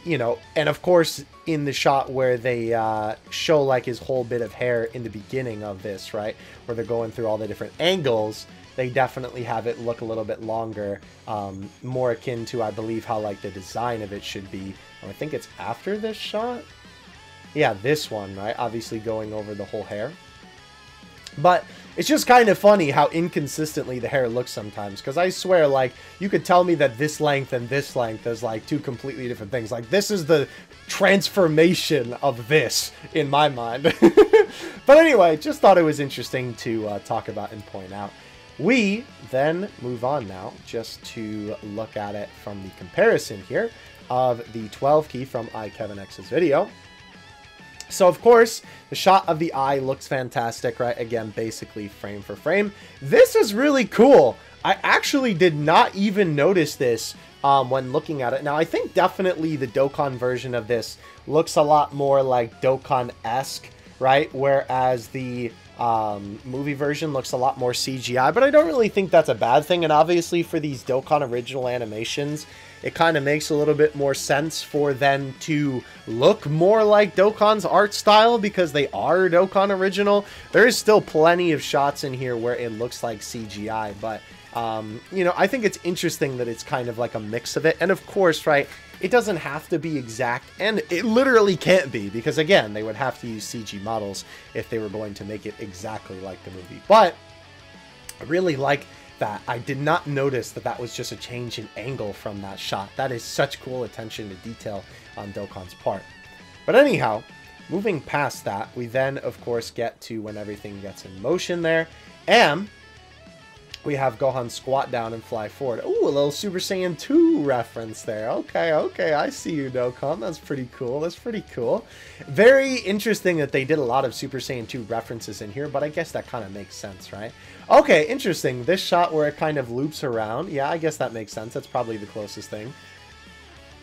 you know, and of course, in the shot where they show, like, his whole bit of hair in the beginning of this, right, where they're going through all the different angles, they definitely have it look a little bit longer, more akin to, I believe, how, like, the design of it should be. Oh, I think it's after this shot? Yeah, this one, right? Obviously going over the whole hair. But it's just kind of funny how inconsistently the hair looks sometimes, because I swear, like, you could tell me that this length and this length is, like, two completely different things. Like, this is the transformation of this, in my mind. But anyway, just thought it was interesting to talk about and point out. We then move on now just to look at it from the comparison here of the 12 key from iKevinX's video. So, of course, the shot of the eye looks fantastic, right? Again, basically frame for frame. This is really cool. I actually did not even notice this when looking at it. Now, I think definitely the Dokkan version of this looks a lot more like Dokkan-esque, right? Whereas the movie version looks a lot more CGI, but I don't really think that's a bad thing. And obviously for these Dokkan original animations, it kind of makes a little bit more sense for them to look more like Dokkan's art style because they are Dokkan original. There is still plenty of shots in here where it looks like CGI, but you know, I think it's interesting that it's kind of like a mix of it. And of course, right, it doesn't have to be exact, and it literally can't be, because again, they would have to use CG models if they were going to make it exactly like the movie. But I really like that. I did not notice that that was just a change in angle from that shot. That is such cool attention to detail on Dokkan's part. But anyhow, moving past that, we then, of course, get to when everything gets in motion there, and we have Gohan squat down and fly forward. Ooh, a little Super Saiyan 2 reference there. Okay, okay, I see you, Dokkan. That's pretty cool. That's pretty cool. Very interesting that they did a lot of Super Saiyan 2 references in here, but I guess that kind of makes sense, right? Okay, interesting. This shot where it kind of loops around. Yeah, I guess that makes sense. That's probably the closest thing.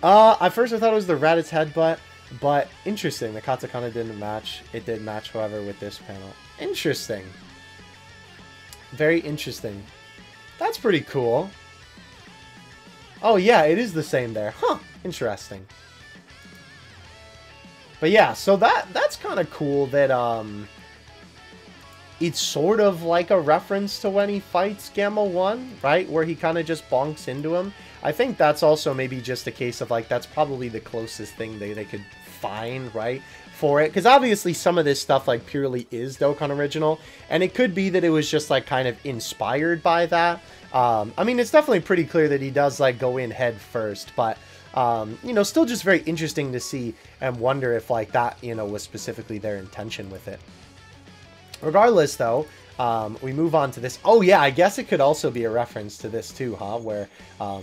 At first I thought it was the Raditz headbutt, but interesting. The Katakana didn't match. It did match, however, with this panel. Interesting. Very interesting. That's pretty cool. Oh yeah, it is the same there. Huh, interesting. But yeah, so that's kind of cool that it's sort of like a reference to when he fights Gamma 1, right? Where he kind of just bonks into him. I think that's also maybe just a case of, like, that's probably the closest thing they could find, right, for it. Because obviously some of this stuff, like, purely is Dokkan original. And it could be that it was just, like, kind of inspired by that. I mean, it's definitely pretty clear that he does, like, go in head first, but, you know, still just very interesting to see and wonder if, like, that, you know, was specifically their intention with it. Regardless, though, we move on to this. Oh, yeah, I guess it could also be a reference to this, too, huh? Where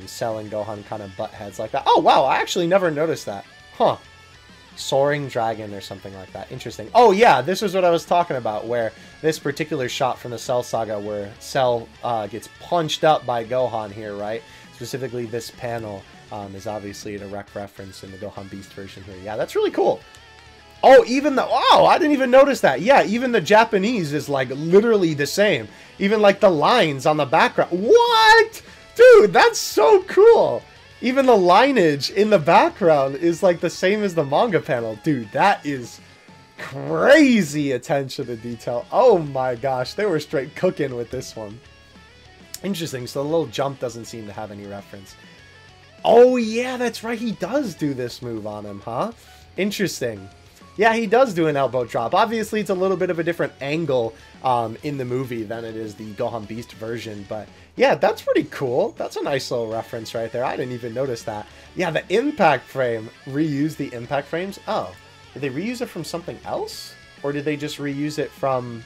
Cell and Gohan kind of butt heads like that. Oh, wow, I actually never noticed that. Huh. Soaring Dragon or something like that. Interesting. Oh, yeah, this is what I was talking about, where this particular shot from the Cell Saga where Cell gets punched up by Gohan here, right? Specifically, this panel is obviously a direct reference in the Gohan Beast version here. Yeah, that's really cool. Oh, even the... Oh, I didn't even notice that. Yeah, even the Japanese is, like, literally the same. Even, like, the lines on the background. What? Dude, that's so cool. Even the lineage in the background is, like, the same as the manga panel. Dude, that is crazy attention to detail. Oh, my gosh. They were straight cooking with this one. Interesting. So the little jump doesn't seem to have any reference. Oh, yeah, that's right. He does do this move on him, huh? Interesting. Yeah, he does do an elbow drop. Obviously, it's a little bit of a different angle in the movie than it is the Gohan Beast version. But yeah, that's pretty cool. That's a nice little reference right there. I didn't even notice that. Yeah, the impact frame. Reuse the impact frames. Oh, did they reuse it from something else? Or did they just reuse it from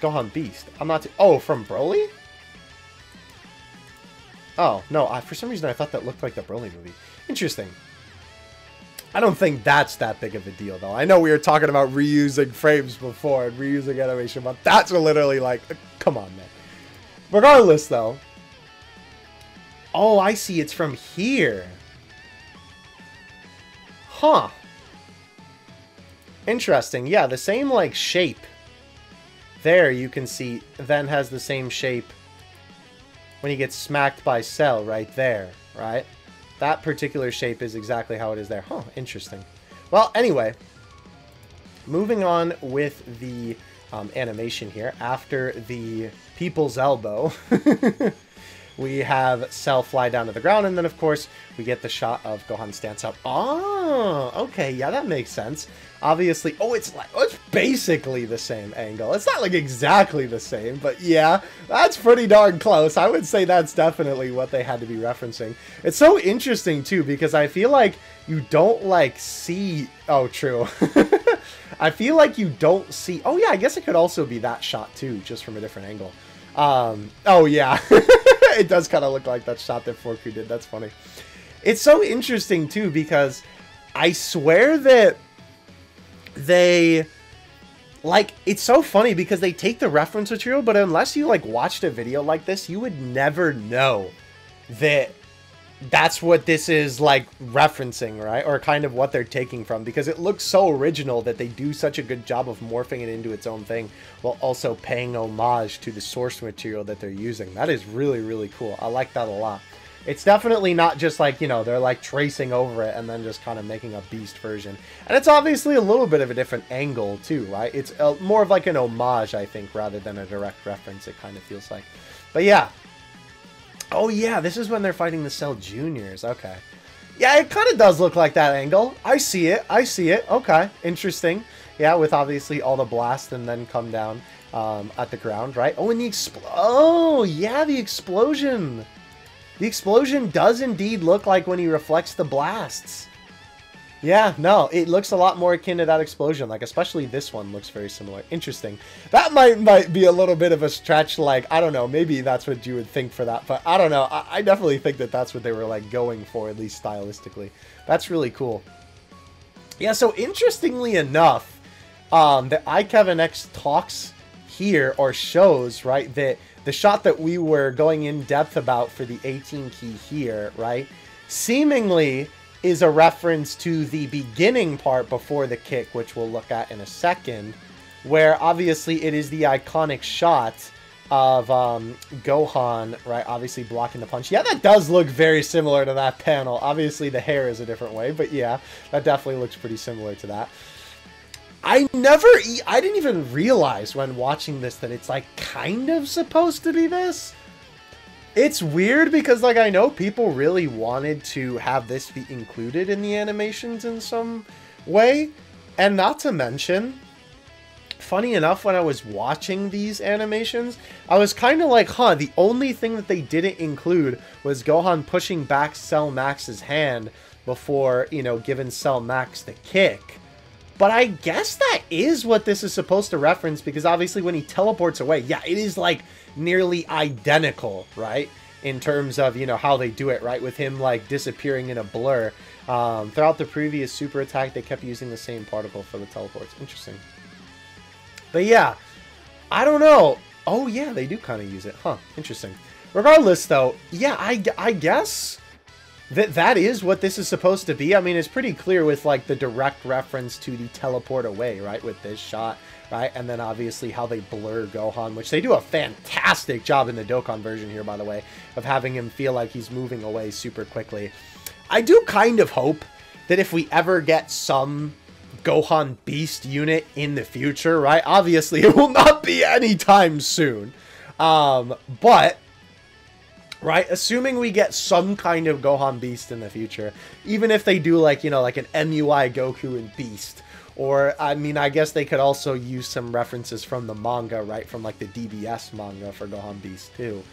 Gohan Beast? I'm not... Oh, from Broly? Oh, no. For some reason, I thought that looked like the Broly movie. Interesting. I don't think that's that big of a deal, though. I know we were talking about reusing frames before and reusing animation, but that's literally like, come on, man. Regardless, though. Oh, I see. It's from here. Huh. Interesting. Yeah, the same, like, shape. There, you can see, then has the same shape when he gets smacked by Cell right there, right? That particular shape is exactly how it is there. Huh, interesting. Well, anyway, moving on with the animation here. After the People's Elbow, we have Cell fly down to the ground, and then, of course, we get the shot of Gohan stance up. Oh, okay, yeah, that makes sense. Obviously, oh, it's basically the same angle. It's not like exactly the same, but yeah, that's pretty darn close. I would say that's definitely what they had to be referencing. It's so interesting, too, because I feel like you don't, like, see... Oh, true. I feel like you don't see... Oh, yeah, I guess it could also be that shot, too, just from a different angle. Oh, yeah. It does kind of look like that shot that Forku did. That's funny. It's so interesting, too, because I swear that they... Like, it's so funny because they take the reference material, but unless you, like, watched a video like this, you would never know that that's what this is, like, referencing, right? Or kind of what they're taking from, because it looks so original that they do such a good job of morphing it into its own thing while also paying homage to the source material that they're using. That is really, really cool. I like that a lot. It's definitely not just like, you know, they're like tracing over it and then just kind of making a Beast version. And it's obviously a little bit of a different angle too, right? It's more of like an homage, I think, rather than a direct reference, it kind of feels like. But yeah. Oh yeah, this is when they're fighting the Cell Juniors. Okay. Yeah, it kind of does look like that angle. I see it. I see it. Okay. Interesting. Yeah, with obviously all the blast and then come down at the ground, right? Oh, and the oh, yeah, the explosion. The explosion does indeed look like when he reflects the blasts. Yeah, no, it looks a lot more akin to that explosion. Like, especially this one looks very similar. Interesting. That might be a little bit of a stretch. Like, I don't know. Maybe that's what you would think for that. But I don't know. I definitely think that that's what they were, like, going for, at least stylistically. That's really cool. Yeah, so interestingly enough, the iKevin-X talks here, or shows, right, that the shot that we were going in depth about for the 18 key here, right, seemingly is a reference to the beginning part before the kick, which we'll look at in a second, where obviously it is the iconic shot of Gohan, right, obviously blocking the punch. Yeah, that does look very similar to that panel. Obviously the hair is a different way, but yeah, that definitely looks pretty similar to that. I didn't even realize when watching this that it's like kind of supposed to be this. It's weird because, like, I know people really wanted to have this be included in the animations in some way. And not to mention, funny enough, when I was watching these animations, I was kind of like, huh, the only thing that they didn't include was Gohan pushing back Cell Max's hand before, you know, giving Cell Max the kick. But I guess that is what this is supposed to reference, because obviously when he teleports away, yeah, it is like nearly identical, right? In terms of, you know, how they do it, right? With him like disappearing in a blur. Throughout the previous super attack, they kept using the same particle for the teleports. Interesting. But yeah, I don't know. Oh yeah, they do kind of use it. Huh, interesting. Regardless though, yeah, I guess that is what this is supposed to be. I mean, it's pretty clear with like the direct reference to the teleport away, right? With this shot, right? And then obviously how they blur Gohan, which they do a fantastic job in the Dokkan version here, by the way, of having him feel like he's moving away super quickly. I do kind of hope that if we ever get some Gohan Beast unit in the future, right? Obviously, it will not be anytime soon. But, right, assuming we get some kind of Gohan Beast in the future, even if they do, like, you know, like an MUI Goku and Beast, or, I mean, I guess they could also use some references from the manga, right? From, like, the DBS manga for Gohan Beast, too.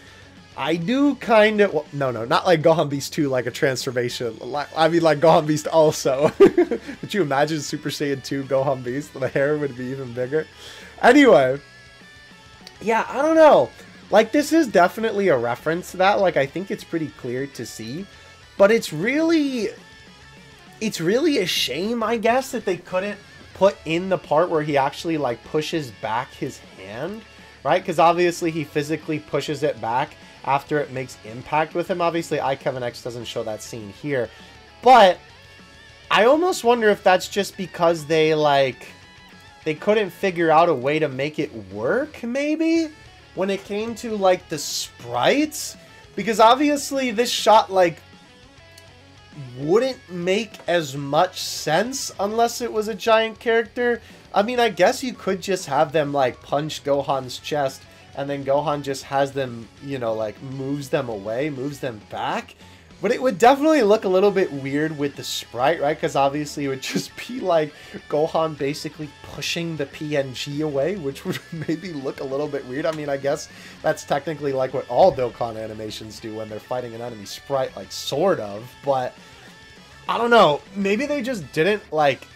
I do kind of... Well, no, not like Gohan Beast 2, like a transformation. I mean, like Gohan Beast also. Could you imagine Super Saiyan 2 Gohan Beast? The hair would be even bigger. Anyway. Yeah, I don't know. Like, this is definitely a reference to that. Like, I think it's pretty clear to see. But it's really... It's really a shame, I guess, that they couldn't put in the part where he actually, like, pushes back his hand. Right? Because obviously he physically pushes it back after it makes impact with him. Obviously, iKevin_X doesn't show that scene here. But I almost wonder if that's just because they, like, they couldn't figure out a way to make it work, maybe? When it came to, like, the sprites? Because obviously this shot, like, wouldn't make as much sense unless it was a giant character. I mean, I guess you could just have them, like, punch Gohan's chest, and then Gohan just has them, you know, like, moves them away, moves them back. But it would definitely look a little bit weird with the sprite, right? Because obviously it would just be, like, Gohan basically pushing the PNG away, which would maybe look a little bit weird. I mean, I guess that's technically like what all Dokkan animations do when they're fighting an enemy sprite, like, sort of. But, I don't know. Maybe they just didn't, like...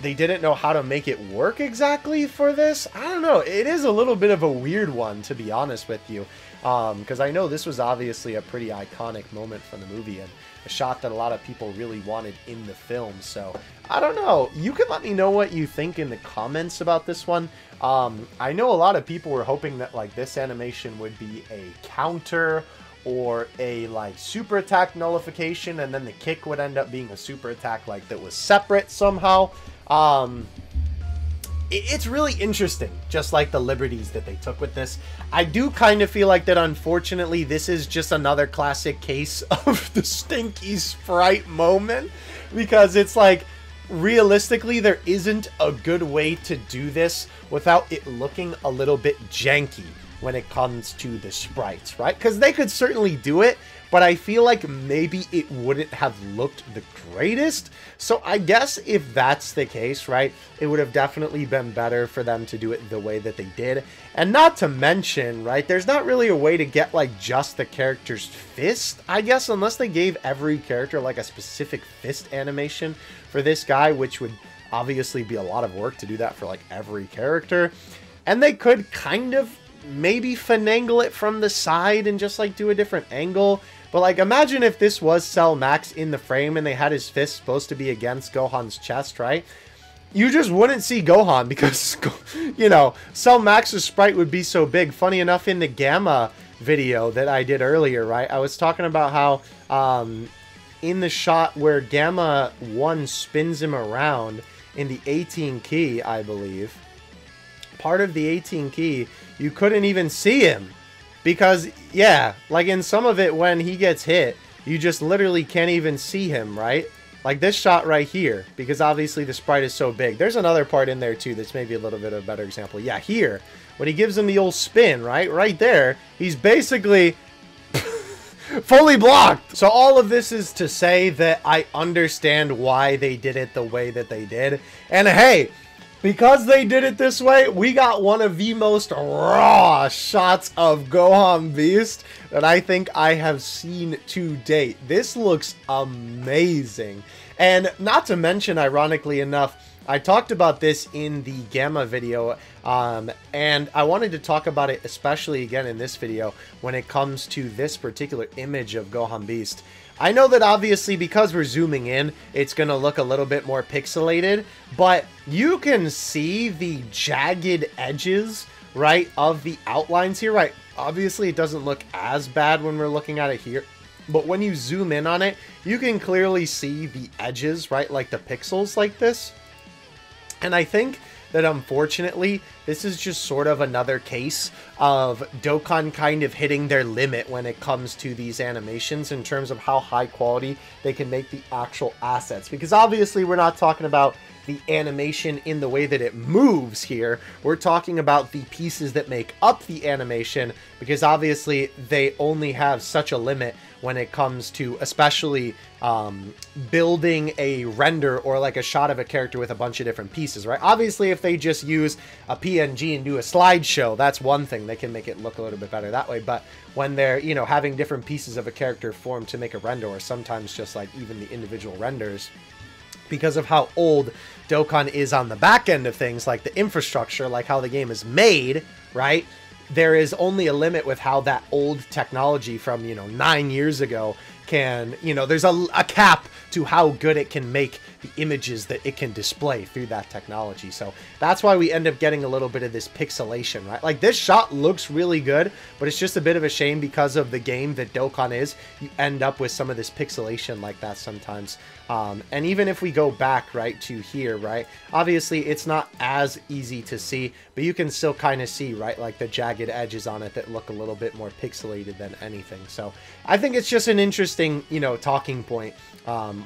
They didn't know how to make it work exactly for this. I don't know. It is a little bit of a weird one, to be honest with you. Because I know this was obviously a pretty iconic moment from the movie and a shot that a lot of people really wanted in the film. So, I don't know. You can let me know what you think in the comments about this one. I know a lot of people were hoping that, like, this animation would be a counter or a, like, super attack nullification, and then the kick would end up being a super attack, like, that was separate somehow. It's really interesting, just like the liberties that they took with this. I do kind of feel like that, unfortunately, this is just another classic case of the stinky sprite moment, because it's like, realistically, there isn't a good way to do this without it looking a little bit janky when it comes to the sprites, right? Because they could certainly do it, but I feel like maybe it wouldn't have looked the greatest. So I guess if that's the case, right, it would have definitely been better for them to do it the way that they did. And not to mention, right, there's not really a way to get, like, just the character's fist, I guess, unless they gave every character, like, a specific fist animation for this guy, which would obviously be a lot of work to do that for, like, every character. And they could kind of maybe finagle it from the side and just, like, do a different angle. But, like, imagine if this was Cell Max in the frame and they had his fist supposed to be against Gohan's chest, right? You just wouldn't see Gohan because, you know, Cell Max's sprite would be so big. Funny enough, in the Gamma video that I did earlier, right, I was talking about how in the shot where Gamma 1 spins him around in the 18 key, I believe, part of the 18 key, you couldn't even see him. Because, yeah, like in some of it when he gets hit, you just literally can't even see him, right? Like this shot right here, because obviously the sprite is so big. There's another part in there too that's maybe a little bit of a better example. Yeah, here, when he gives him the old spin, right? Right there, he's basically fully blocked. So all of this is to say that I understand why they did it the way that they did. And hey, Because they did it this way, we got one of the most raw shots of Gohan Beast that I think I have seen to date. This looks amazing. And not to mention, ironically enough, I talked about this in the Gamma video, and I wanted to talk about it especially again in this video when it comes to this particular image of Gohan Beast. I know that obviously because we're zooming in, it's going to look a little bit more pixelated, but you can see the jagged edges, right, of the outlines here, right? Obviously, it doesn't look as bad when we're looking at it here, but when you zoom in on it, you can clearly see the edges, right, like the pixels like this. And I think that unfortunately, this is just sort of another case of Dokkan kind of hitting their limit when it comes to these animations in terms of how high quality they can make the actual assets. Because obviously we're not talking about the animation in the way that it moves here. We're talking about the pieces that make up the animation, because obviously they only have such a limit when it comes to especially building a render or like a shot of a character with a bunch of different pieces, right? Obviously, if they just use a PNG and do a slideshow, that's one thing. They can make it look a little bit better that way. But when they're, you know, having different pieces of a character formed to make a render, or sometimes just like even the individual renders, because of how old Dokkan is on the back end of things, like the infrastructure, like how the game is made, right? There is only a limit with how that old technology from, you know, 9 years ago can, you know, there's a cap to how good it can make the images that it can display through that technology. So that's why we end up getting a little bit of this pixelation, right? Like this shot looks really good, but it's just a bit of a shame because of the game that Dokkan is. You end up with some of this pixelation like that sometimes. And even if we go back, right, to here, right, obviously it's not as easy to see, but you can still kind of see, right, like the jagged edges on it that look a little bit more pixelated than anything. So I think it's just an interesting, you know, talking point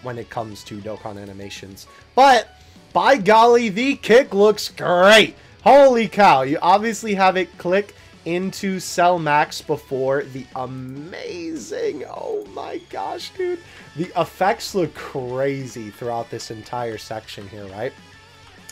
when it comes to Dokkan animations. But by golly, the kick looks great. Holy cow. You obviously have it click into Cell Max before the amazing, oh my gosh, dude. The effects look crazy throughout this entire section here, right?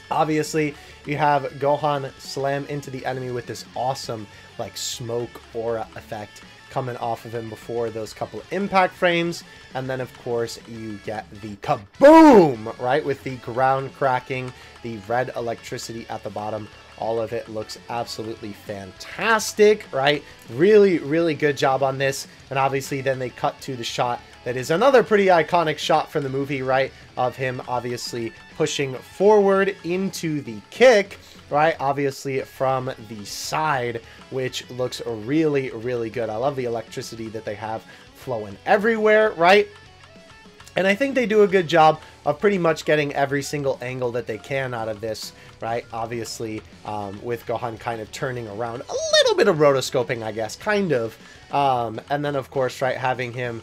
Obviously, you have Gohan slam into the enemy with this awesome, like, smoke aura effect coming off of him before those couple of impact frames. And then, of course, you get the kaboom, right? With the ground cracking, the red electricity at the bottom. All of it looks absolutely fantastic, right? Really, really good job on this. And obviously, then they cut to the shot that is another pretty iconic shot from the movie, right? Of him obviously pushing forward into the kick, right? Obviously from the side, which looks really, really good. I love the electricity that they have flowing everywhere, right? And I think they do a good job of pretty much getting every single angle that they can out of this, right? Obviously, with Gohan kind of turning around, a little bit of rotoscoping, I guess, kind of. And then, of course, right, having him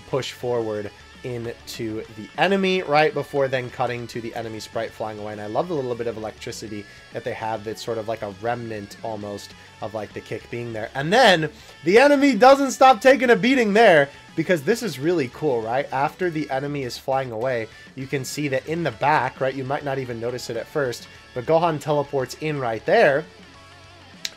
push forward into the enemy, right, before then cutting to the enemy sprite flying away. And I love the little bit of electricity that they have that's sort of like a remnant almost of like the kick being there. And then the enemy doesn't stop taking a beating there, because this is really cool, right? After the enemy is flying away, you can see that in the back, right, you might not even notice it at first, but Gohan teleports in right there,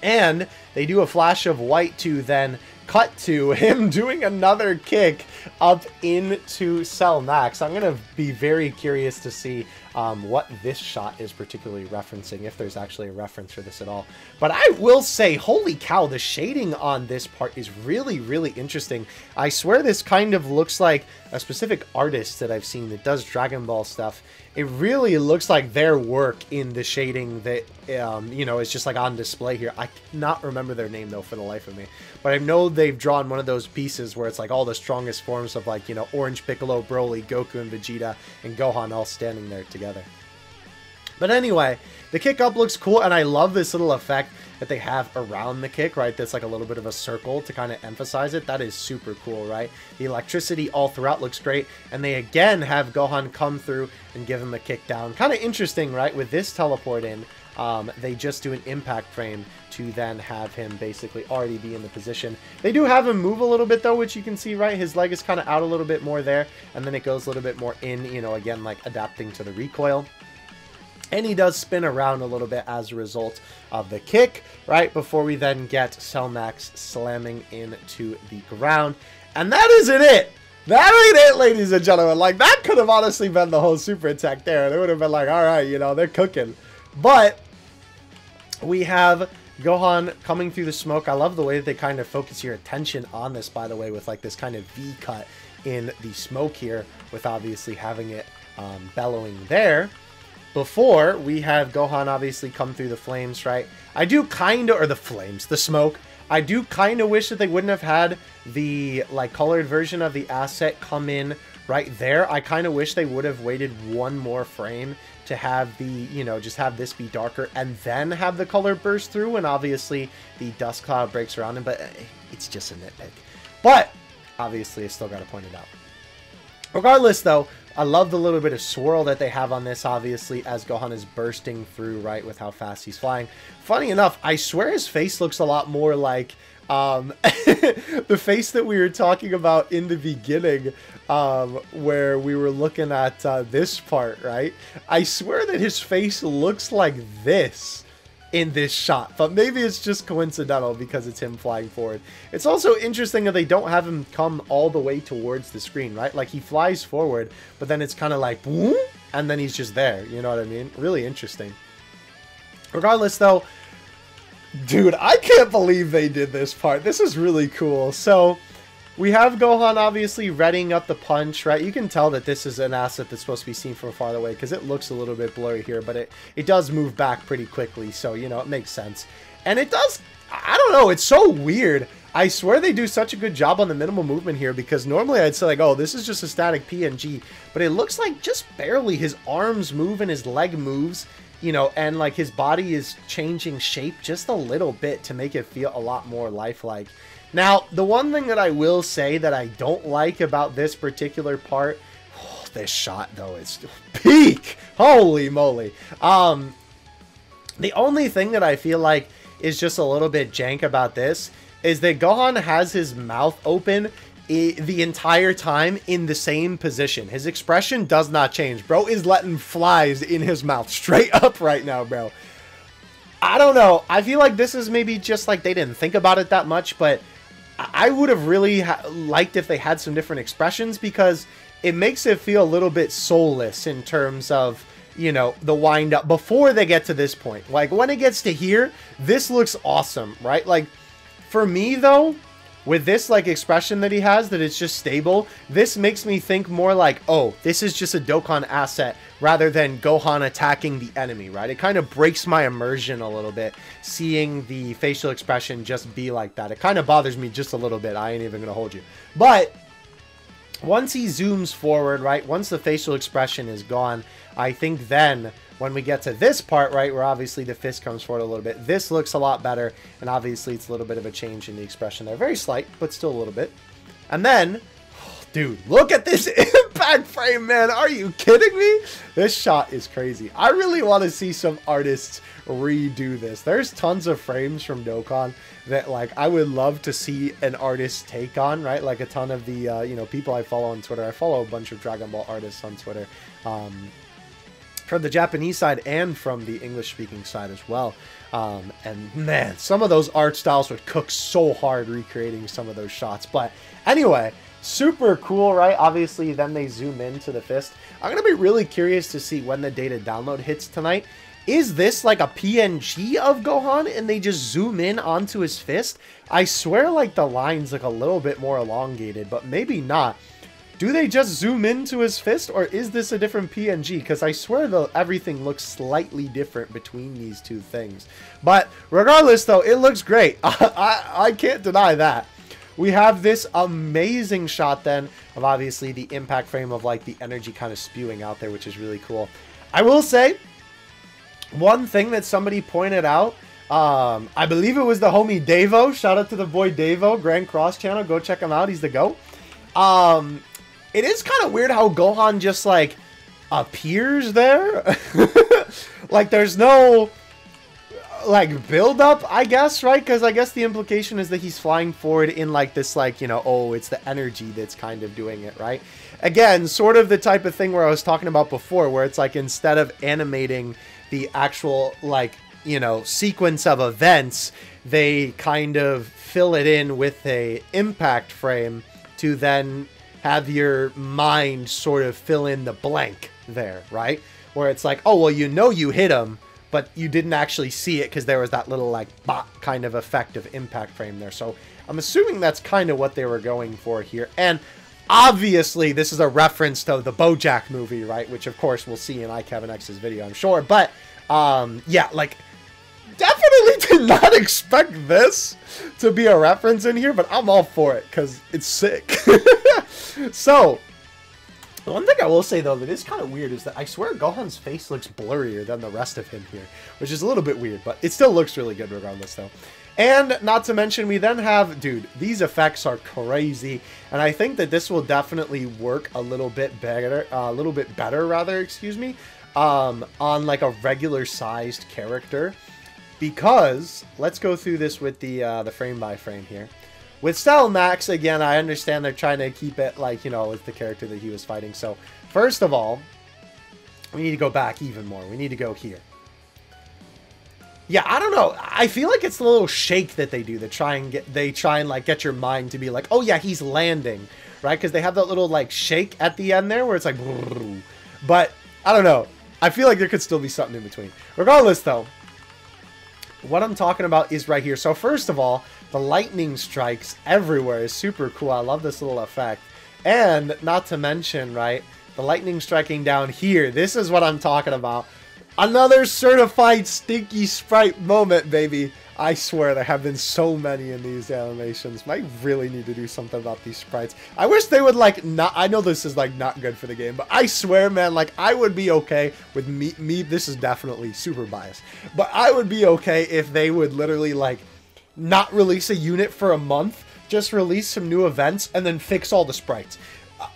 and they do a flash of white to then cut to him doing another kick up into Cell Max. I'm going to be very curious to see what this shot is particularly referencing, if there's actually a reference for this at all. But I will say, holy cow, the shading on this part is really, really interesting. I swear this kind of looks like a specific artist that I've seen that does Dragon Ball stuff. It really looks like their work in the shading that, you know, is just like on display here. I cannot remember their name though for the life of me. But I know they've drawn one of those pieces where it's like all the strongest forms of like, you know, Orange Piccolo, Broly, Goku, and Vegeta, and Gohan all standing there together. But anyway, the kick up looks cool, and I love this little effect that they have around the kick, right? That's like a little bit of a circle to kind of emphasize it. That is super cool, right? The electricity all throughout looks great, and they again have Gohan come through and give him a kick down. Kind of interesting, right? With this teleport in, they just do an impact frame to then have him basically already be in the position. They do have him move a little bit though, which you can see, right? His leg is kind of out a little bit more there, and then it goes a little bit more in, you know, again, like adapting to the recoil. And he does spin around a little bit as a result of the kick, right? Before we then get Cell Max slamming into the ground. And that isn't it. That ain't it, ladies and gentlemen. Like, that could have honestly been the whole super attack there. They would have been like, all right, you know, they're cooking. But we have Gohan coming through the smoke. I love the way that they kind of focus your attention on this, by the way, with like this kind of V cut in the smoke here, with obviously having it bellowing there. Before, we have Gohan obviously come through the flames, right? I do kind of, or the flames, the smoke. I do kind of wish that they wouldn't have had the, like, colored version of the asset come in right there. I kind of wish they would have waited one more frame to have the, you know, just have this be darker and then have the color burst through, and obviously the dust cloud breaks around him, but it's just a nitpick. But, obviously, I still got to point it out. Regardless, though, I love the little bit of swirl that they have on this, obviously, as Gohan is bursting through, right, with how fast he's flying. Funny enough, I swear his face looks a lot more like the face that we were talking about in the beginning, where we were looking at this part, right? I swear that his face looks like this in this shot, but maybe it's just coincidental because it's him flying forward. It's also interesting that they don't have him come all the way towards the screen, right? Like, he flies forward, but then it's kind of like, boom, and then he's just there, you know what I mean? Really interesting. Regardless, though, dude, I can't believe they did this part. This is really cool. So, we have Gohan obviously readying up the punch, right? You can tell that this is an asset that's supposed to be seen from farther away because it looks a little bit blurry here, but it does move back pretty quickly, so, you know, it makes sense. And it does, I don't know, it's so weird. I swear they do such a good job on the minimal movement here, because normally I'd say like, oh, this is just a static PNG, but it looks like just barely his arms move and his leg moves, you know, and like his body is changing shape just a little bit to make it feel a lot more lifelike. Now, the one thing that I will say that I don't like about this particular part, oh, this shot though is peak. Holy moly. The only thing that I feel like is just a little bit jank about this is that Gohan has his mouth open the entire time in the same position. His expression does not change. Bro is letting flies in his mouth straight up right now, bro. I don't know. I feel like this is maybe just like they didn't think about it that much, but I would have really liked if they had some different expressions, because it makes it feel a little bit soulless in terms of, you know, the wind up before they get to this point. Like, when it gets to here, this looks awesome, right? Like, for me, though, with this, like, expression that he has, that it's just stable, this makes me think more like, oh, this is just a Dokkan asset rather than Gohan attacking the enemy, right? It kind of breaks my immersion a little bit, seeing the facial expression just be like that. It kind of bothers me just a little bit. I ain't even gonna hold you. But once he zooms forward, right, once the facial expression is gone, I think then when we get to this part, right, where obviously the fist comes forward a little bit, this looks a lot better, and obviously it's a little bit of a change in the expression there. Very slight, but still a little bit. And then, oh, dude, look at this impact frame, man. Are you kidding me? This shot is crazy. I really want to see some artists redo this. There's tons of frames from Dokkan that, like, I would love to see an artist take on, right? Like, a ton of the, you know, people I follow on Twitter. I follow a bunch of Dragon Ball artists on Twitter. From the Japanese side and from the English-speaking side as well. And man, some of those art styles would cook so hard recreating some of those shots. But anyway, super cool, right? Obviously, then they zoom into the fist. I'm going to be really curious to see when the data download hits tonight. Is this like a PNG of Gohan and they just zoom in onto his fist? I swear like the line's like a little bit more elongated, but maybe not. Do they just zoom into his fist, or is this a different PNG? Because I swear everything looks slightly different between these two things. But regardless, though, it looks great. I can't deny that. We have this amazing shot then of obviously the impact frame of like the energy kind of spewing out there, which is really cool. I will say, one thing that somebody pointed out, I believe it was the homie Davo. Shout out to the boy Davo, Grand Cross channel. Go check him out. He's the GOAT. It is kind of weird how Gohan just, like, appears there. Like, there's no... like build up, I guess, right? Because I guess the implication is that he's flying forward in like this, like, you know, oh, it's the energy that's kind of doing it, right? Again, sort of the type of thing where I was talking about before, where it's like instead of animating the actual, like, you know, sequence of events, they kind of fill it in with a impact frame to then have your mind sort of fill in the blank there, right? Where it's like, oh, well, you know you hit him, but you didn't actually see it because there was that little, like, bot kind of effect of impact frame there. So I'm assuming that's kind of what they were going for here. And obviously, this is a reference to the BoJack movie, right? Which, of course, we'll see in iKevinX's video, I'm sure. But, yeah, like, definitely did not expect this to be a reference in here, but I'm all for it because it's sick. So, the one thing I will say, though, that is kind of weird is that I swear Gohan's face looks blurrier than the rest of him here, which is a little bit weird, but it still looks really good regardless, though. And not to mention, we then have, dude, these effects are crazy, and I think that this will definitely work a little bit better, excuse me, on like a regular-sized character. Because, let's go through this with the frame-by-frame here. With Cell Max, again, I understand they're trying to keep it, like, you know, with the character that he was fighting. So, first of all, we need to go back even more. We need to go here. Yeah, I don't know. I feel like it's the little shake that they do. They try and like, get your mind to be like, oh, yeah, he's landing, right? Because they have that little, like, shake at the end there where it's like, but, I don't know. I feel like there could still be something in between. Regardless, though, what I'm talking about is right here. So first of all, the lightning strikes everywhere is super cool. I love this little effect. And not to mention, right, the lightning striking down here. This is what I'm talking about. Another certified stinky sprite moment, baby. I swear there have been so many in these animations. Might really need to do something about these sprites. I wish they would, like, not... I know this is, like, not good for the game, but I swear, man, like, I would be okay with me... This is definitely super biased. But I would be okay if they would literally, like, not release a unit for a month, just release some new events, and then fix all the sprites.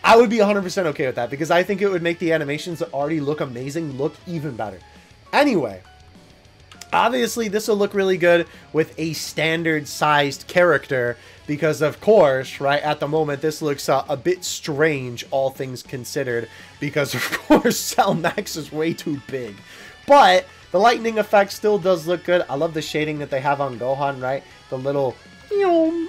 I would be 100% okay with that, because I think it would make the animations that already look amazing look even better. Anyway... Obviously, this will look really good with a standard-sized character because, of course, right, at the moment, this looks a bit strange, all things considered, because, of course, Cell Max is way too big. But the lightning effect still does look good. I love the shading that they have on Gohan, right? The little...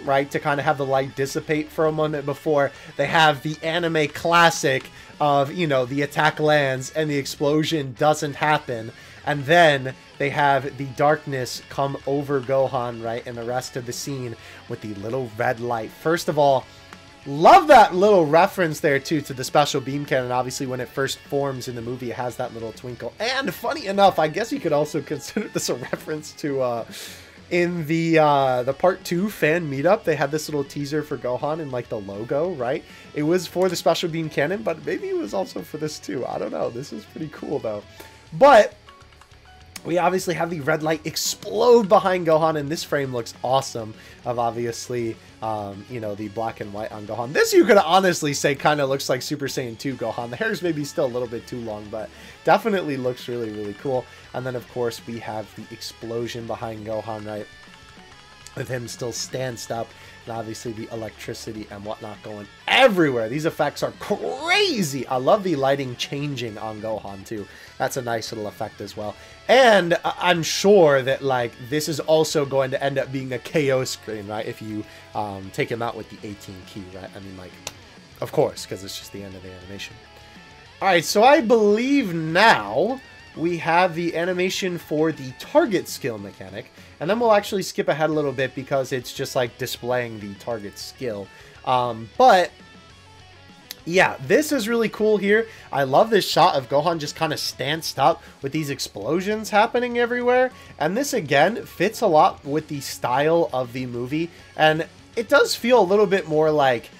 right, to kind of have the light dissipate for a moment before they have the anime classic of, you know, the attack lands and the explosion doesn't happen. And then they have the darkness come over Gohan, right, and the rest of the scene with the little red light. First of all, love that little reference there, too, to the special beam cannon. Obviously, when it first forms in the movie, it has that little twinkle. And funny enough, I guess you could also consider this a reference to, in the Part 2 fan meetup, they had this little teaser for Gohan in, like, the logo, right? It was for the special beam cannon, but maybe it was also for this, too. I don't know. This is pretty cool, though. But... we obviously have the red light explode behind Gohan, and this frame looks awesome of obviously, you know, the black and white on Gohan. This, you could honestly say, kind of looks like Super Saiyan 2 Gohan. The hair is maybe still a little bit too long, but definitely looks really, really cool. And then, of course, we have the explosion behind Gohan, right? With him still stanced up, and obviously the electricity and whatnot going everywhere. These effects are crazy. I love the lighting changing on Gohan, too. That's a nice little effect as well. And I'm sure that, like, this is also going to end up being a KO screen, right? If you take him out with the 18 key, right? I mean, like, of course, because it's just the end of the animation. Alright, so I believe now we have the animation for the target skill mechanic. And then we'll actually skip ahead a little bit because it's just like displaying the target skill. But yeah, this is really cool here. I love this shot of Gohan just kind of stanced up with these explosions happening everywhere. And this again fits a lot with the style of the movie. And it does feel a little bit more like...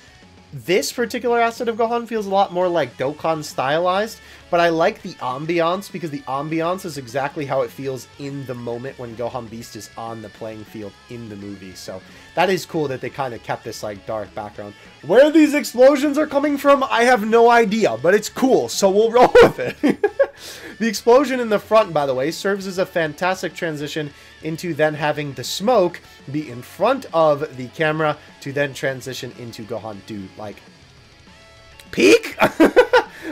this particular asset of Gohan feels a lot more like Dokkan stylized, but I like the ambiance because the ambiance is exactly how it feels in the moment when Gohan Beast is on the playing field in the movie. So that is cool that they kind of kept this like dark background. Where these explosions are coming from, I have no idea, but it's cool, so we'll roll with it. The explosion in the front, by the way, serves as a fantastic transition into then having the smoke be in front of the camera to then transition into Gohan. Dude, like, peak?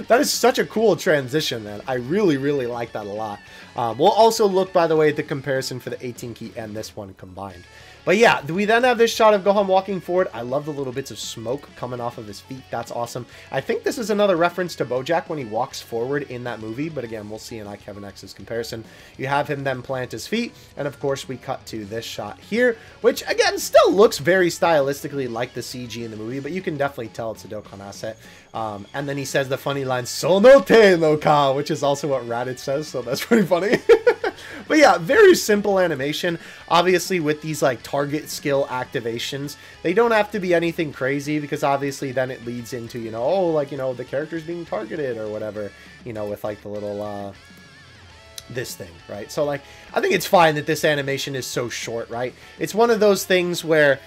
That is such a cool transition, man. I really, really like that a lot. We'll also look, by the way, at the comparison for the 18 key and this one combined. But yeah, we then have this shot of Gohan walking forward. I love the little bits of smoke coming off of his feet. That's awesome. I think this is another reference to Bojack when he walks forward in that movie. But again, we'll see in iKevinX's comparison. You have him then plant his feet. And of course, we cut to this shot here, which again, still looks very stylistically like the CG in the movie. But you can definitely tell it's a Dokkan asset. And then he says the funny line, "Sono te no ka," which is also what Raditz says. So that's pretty funny. But yeah, very simple animation. Obviously, with these like target skill activations, they don't have to be anything crazy because obviously then it leads into, you know, oh, like, you know, the character's being targeted or whatever, you know, with like the little, this thing, right? So like, I think it's fine that this animation is so short, right? It's one of those things where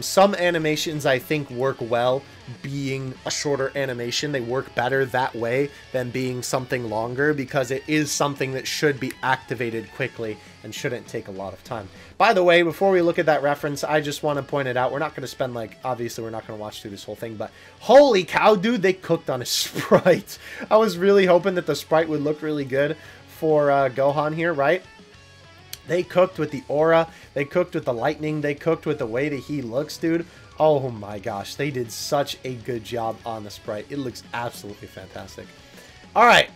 some animations I think work well being a shorter animation. They work better that way than being something longer because it is something that should be activated quickly and shouldn't take a lot of time. By the way, before we look at that reference, I just want to point it out. We're not going to spend, like, obviously we're not going to watch through this whole thing, but holy cow, dude, they cooked on a sprite. I was really hoping that the sprite would look really good for Gohan here, right? They cooked with the aura, they cooked with the lightning, they cooked with the way that he looks, dude. Oh my gosh, they did such a good job on the sprite. It looks absolutely fantastic. Alright,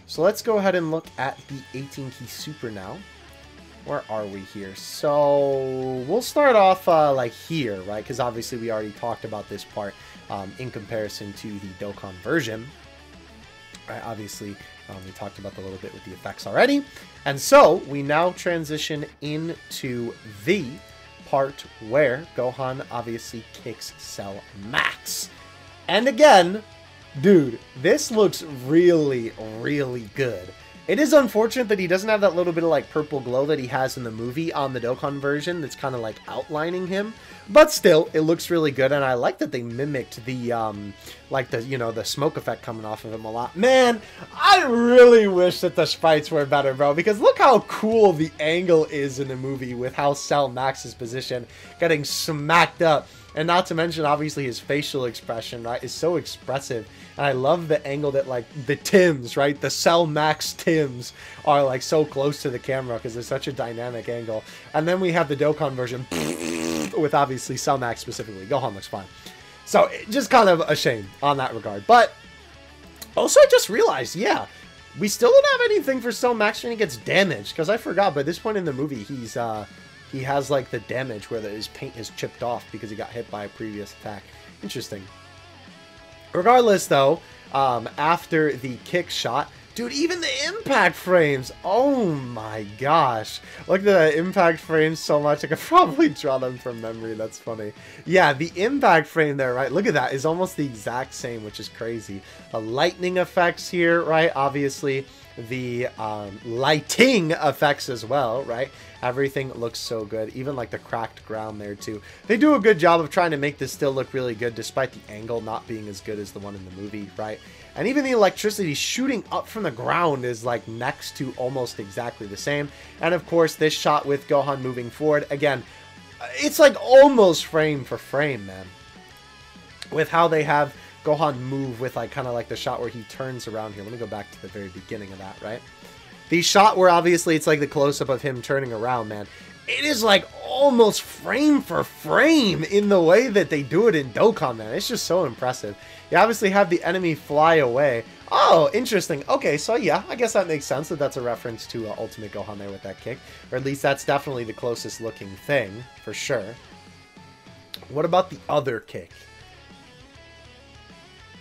so let's go ahead and look at the 18 key super now. Where are we here? So we'll start off like here, right? Because obviously we already talked about this part in comparison to the Dokkan version. Right, obviously, we talked about a little bit with the effects already. And so we now transition into the part where Gohan obviously kicks Cell Max. And again, dude, this looks really, really good. It is unfortunate that he doesn't have that little bit of like purple glow that he has in the movie on the Dokkan version that's kind of like outlining him. But still, it looks really good, and I like that they mimicked the, like the, you know, the smoke effect coming off of him a lot. Man, I really wish that the sprites were better, bro, because look how cool the angle is in the movie with how Cell Max's position getting smacked up. And not to mention, obviously, his facial expression, right, is so expressive. And I love the angle that, like, the Tims, right, the Cell Max Tims are, like, so close to the camera because it's such a dynamic angle. And then we have the Dokkan version with, obviously, Cell Max specifically. Gohan looks fine. So, just kind of a shame on that regard. But, also, I just realized, yeah, we still don't have anything for Cell Max when he gets damaged. Because I forgot, by this point in the movie, he's, he has, like, the damage where his paint is chipped off because he got hit by a previous attack. Interesting. Regardless, though, after the kick shot, dude, even the impact frames, oh my gosh. Look at the impact frames so much, I could probably draw them from memory, that's funny. Yeah, the impact frame there, right, look at that, is almost the exact same, which is crazy. The lightning effects here, right, obviously the lighting effects as well, right? Everything looks so good, even like the cracked ground there too. They do a good job of trying to make this still look really good despite the angle not being as good as the one in the movie, right? And even the electricity shooting up from the ground is like next to almost exactly the same. And of course, this shot with Gohan moving forward, again, it's like almost frame for frame, man. With how they have Gohan move with like kind of like the shot where he turns around here. Let me go back to the very beginning of that, right? The shot where obviously it's like the close-up of him turning around, man. It is like almost frame for frame in the way that they do it in Dokkan, man. It's just so impressive. You obviously have the enemy fly away. Oh, interesting. Okay, so yeah, I guess that makes sense that that's a reference to Ultimate Gohan there with that kick. Or at least that's definitely the closest looking thing, for sure. What about the other kick?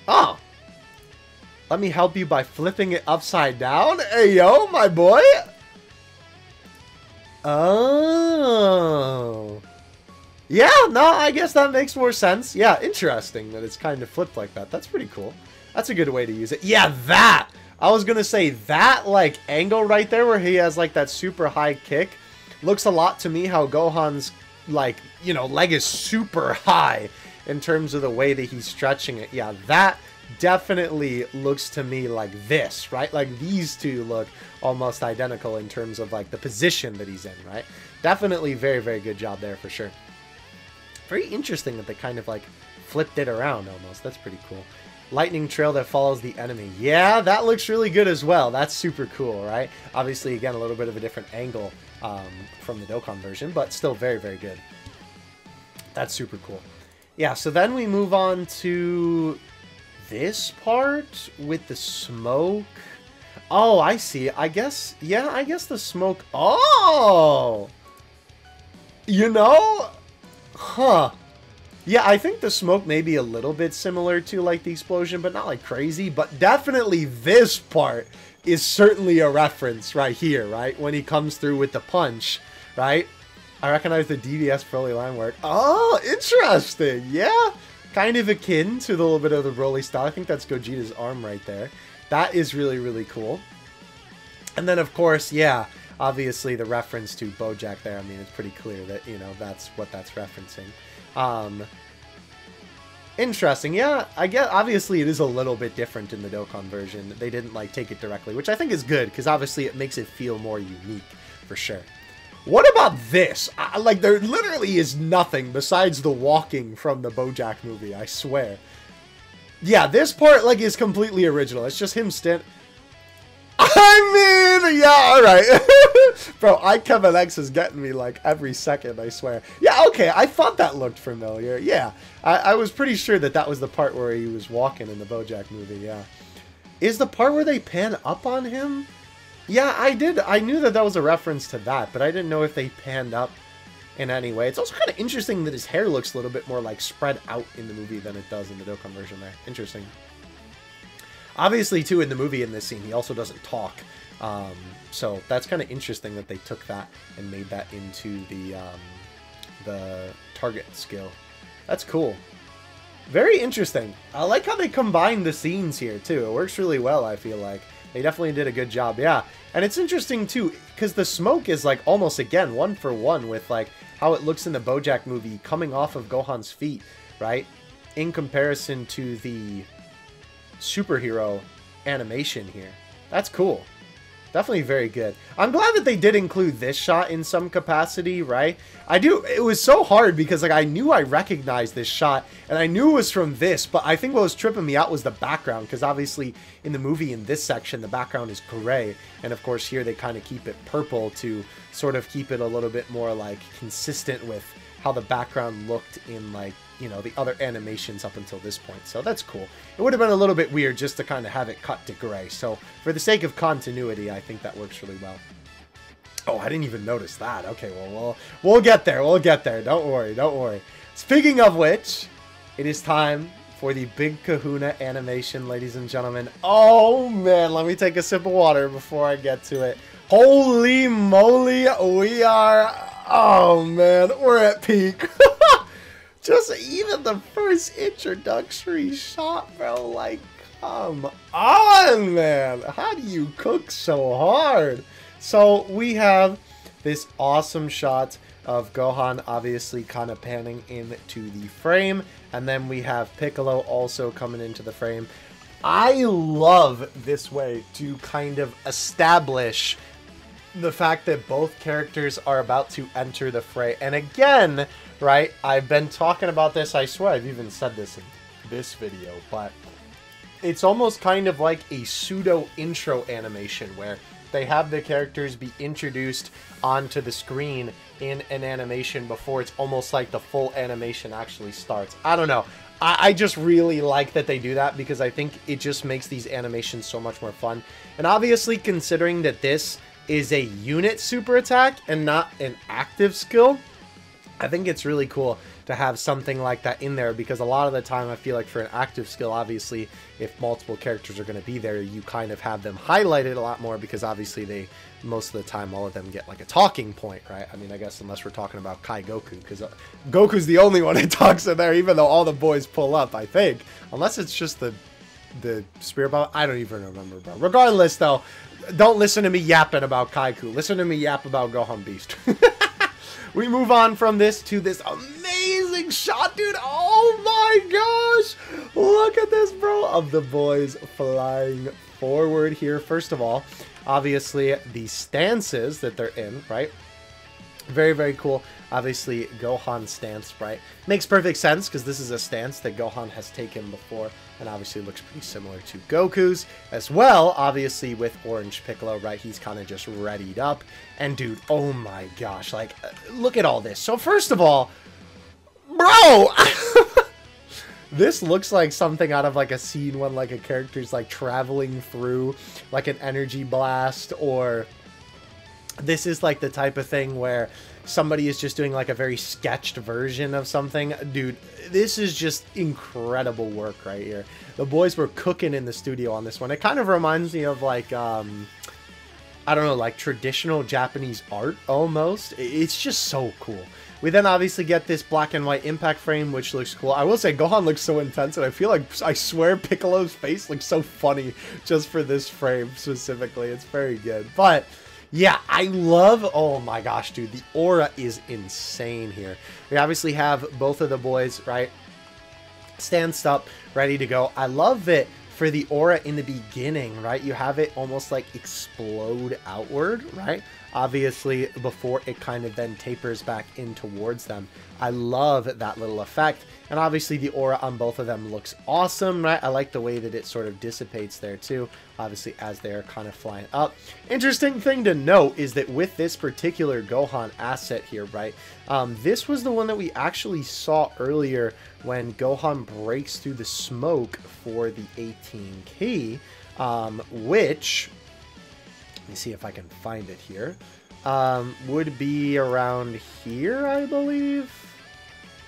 Oh! Let me help you by flipping it upside down? Hey, yo, my boy! Oh. Yeah, no, I guess that makes more sense. Yeah, interesting that it's kind of flipped like that. That's pretty cool. That's a good way to use it. Yeah, that! I was gonna say, that, like, angle right there where he has, like, that super high kick looks a lot to me how Gohan's, like, you know, leg is super high in terms of the way that he's stretching it. Yeah, that definitely looks to me like this, right? Like these two look almost identical in terms of like the position that he's in, right? Definitely very, very good job there for sure. Very interesting that they kind of like flipped it around almost. That's pretty cool. Lightning trail that follows the enemy. Yeah, that looks really good as well. That's super cool, right? Obviously, again, a little bit of a different angle from the Dokkan version, but still very, very good. That's super cool. Yeah, so then we move on to this part with the smoke. Oh, I see. I guess, yeah, I guess the smoke. Oh! You know? Huh. Yeah, I think the smoke may be a little bit similar to, like, the explosion, but not, like, crazy. But definitely this part is certainly a reference right here, right? When he comes through with the punch, right? I recognize the DBS Broly line work. Oh, interesting. Yeah. Kind of akin to the little bit of the Broly style. I think that's Gogeta's arm right there. That is really, really cool. And then, of course, yeah, obviously the reference to Bojack there. I mean, it's pretty clear that, you know, that's what that's referencing. Interesting. Yeah, I guess obviously it is a little bit different in the Dokkan version. They didn't like take it directly, which I think is good because obviously it makes it feel more unique for sure. What about this? Like there literally is nothing besides the walking from the Bojack movie, I swear. Yeah, this part like is completely original. It's just him I mean, yeah, alright. Bro, Kevin X is getting me, like, every second, I swear. Yeah, okay, I thought that looked familiar. Yeah, I was pretty sure that that was the part where he was walking in the Bojack movie, yeah. Is the part where they pan up on him? Yeah, I did. I knew that that was a reference to that, but I didn't know if they panned up in any way. It's also kind of interesting that his hair looks a little bit more, like, spread out in the movie than it does in the Dokkan version there. Interesting. Obviously, too, in the movie in this scene, he also doesn't talk. So that's kind of interesting that they took that and made that into the target skill. That's cool. Very interesting. I like how they combine the scenes here, too. It works really well, I feel like. They definitely did a good job, yeah. And it's interesting, too, because the smoke is, like, almost, again, one for one with, like, how it looks in the Bojack movie coming off of Gohan's feet, right? In comparison to the superhero animation here. That's cool. Definitely very good. I'm glad that they did include this shot in some capacity, right? It was so hard because like I knew I recognized this shot and I knew it was from this, but I think what was tripping me out was the background because obviously in the movie in this section the background is gray and of course here they kind of keep it purple to sort of keep it a little bit more like consistent with how the background looked in like, you know, the other animations up until this point. So that's cool. It would have been a little bit weird just to kind of have it cut to gray. So for the sake of continuity, I think that works really well. Oh, I didn't even notice that. Okay, well, we'll get there. We'll get there. Don't worry. Don't worry. Speaking of which, it is time for the Big Kahuna animation, ladies and gentlemen. Oh, man. Let me take a sip of water before I get to it. Holy moly. We are... Oh, man. We're at peak. Just even the first introductory shot, bro. Like, come on, man. How do you cook so hard? So we have this awesome shot of Gohan obviously kind of panning into the frame. And then we have Piccolo also coming into the frame. I love this way to kind of establish the fact that both characters are about to enter the fray. And again, right, I've been talking about this, I swear I've even said this in this video, but it's almost kind of like a pseudo intro animation where they have the characters be introduced onto the screen in an animation before it's almost like the full animation actually starts. I don't know. I just really like that they do that because I think it just makes these animations so much more fun. And obviously considering that this is a unit super attack and not an active skill, I think it's really cool to have something like that in there because a lot of the time I feel like for an active skill, obviously, if multiple characters are going to be there, you kind of have them highlighted a lot more because obviously they, most of the time, all of them get like a talking point, right? I mean, I guess unless we're talking about Kai Goku because Goku's the only one who talks in there, even though all the boys pull up, I think. Unless it's just the Spirit Bomb. I don't even remember, bro. Regardless, though, don't listen to me yapping about Kaiku. Listen to me yap about Gohan Beast. We move on from this to this amazing amazing shot, dude. Oh my gosh. Look at this, bro, of the boys flying forward here. First of all, obviously the stances that they're in, right? Very, very cool. Obviously, Gohan's stance, right? Makes perfect sense because this is a stance that Gohan has taken before and obviously looks pretty similar to Goku's as well. Obviously, with Orange Piccolo, right? He's kind of just readied up. And dude, oh my gosh, like, look at all this. So first of all, bro, this looks like something out of like a scene when like a character's like traveling through like an energy blast, or this is like the type of thing where somebody is just doing like a very sketched version of something. Dude, this is just incredible work right here. The boys were cooking in the studio on this one. It kind of reminds me of like, I don't know, like traditional Japanese art almost. It's just so cool. We then obviously get this black and white impact frame, which looks cool. I will say Gohan looks so intense, and I feel like, I swear, Piccolo's face looks so funny just for this frame specifically. It's very good. But yeah, I love, oh my gosh, dude, the aura is insane here. We obviously have both of the boys, right, stanced up, ready to go. I love it for the aura in the beginning, right? You have it almost like explode outward, right? Obviously, before it kind of then tapers back in towards them. I love that little effect. And obviously the aura on both of them looks awesome, right? I like the way that it sort of dissipates there too, obviously as they're kind of flying up. Interesting thing to note is that with this particular Gohan asset here, right? This was the one that we actually saw earlier when Gohan breaks through the smoke for the 18 key, which, let me see if I can find it here, would be around here, I believe.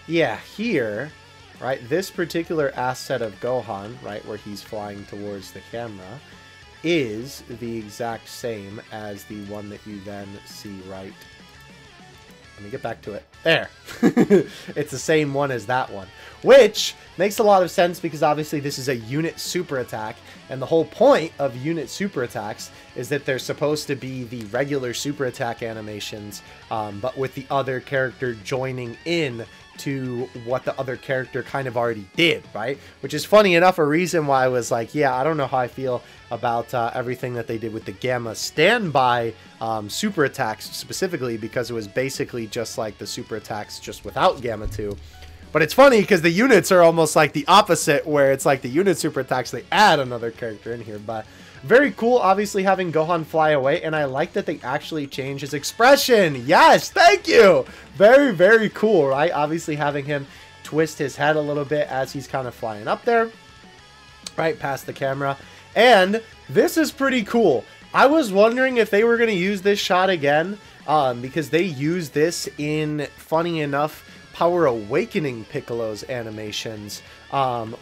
Yeah, here, right, this particular asset of Gohan, right, where he's flying towards the camera, is the exact same as the one that you then see right. Let me get back to it. There. It's the same one as that one, which makes a lot of sense because obviously this is a unit super attack, and the whole point of unit super attacks is that they're supposed to be the regular super attack animations, but with the other character joining in to what the other character kind of already did, right? Which is funny enough a reason why I was like, yeah, I don't know how I feel about everything that they did with the Gamma standby super attacks specifically, because it was basically just like the super attacks just without Gamma 2. But it's funny because the units are almost like the opposite, where it's like the unit super attacks, they add another character in here. But very cool, obviously, having Gohan fly away, and I like that they actually change his expression. Yes, thank you. Very, very cool, right? Obviously, having him twist his head a little bit as he's kind of flying up there, right past the camera. And this is pretty cool. I was wondering if they were going to use this shot again, because they use this in, funny enough, Power Awakening Piccolo's animations,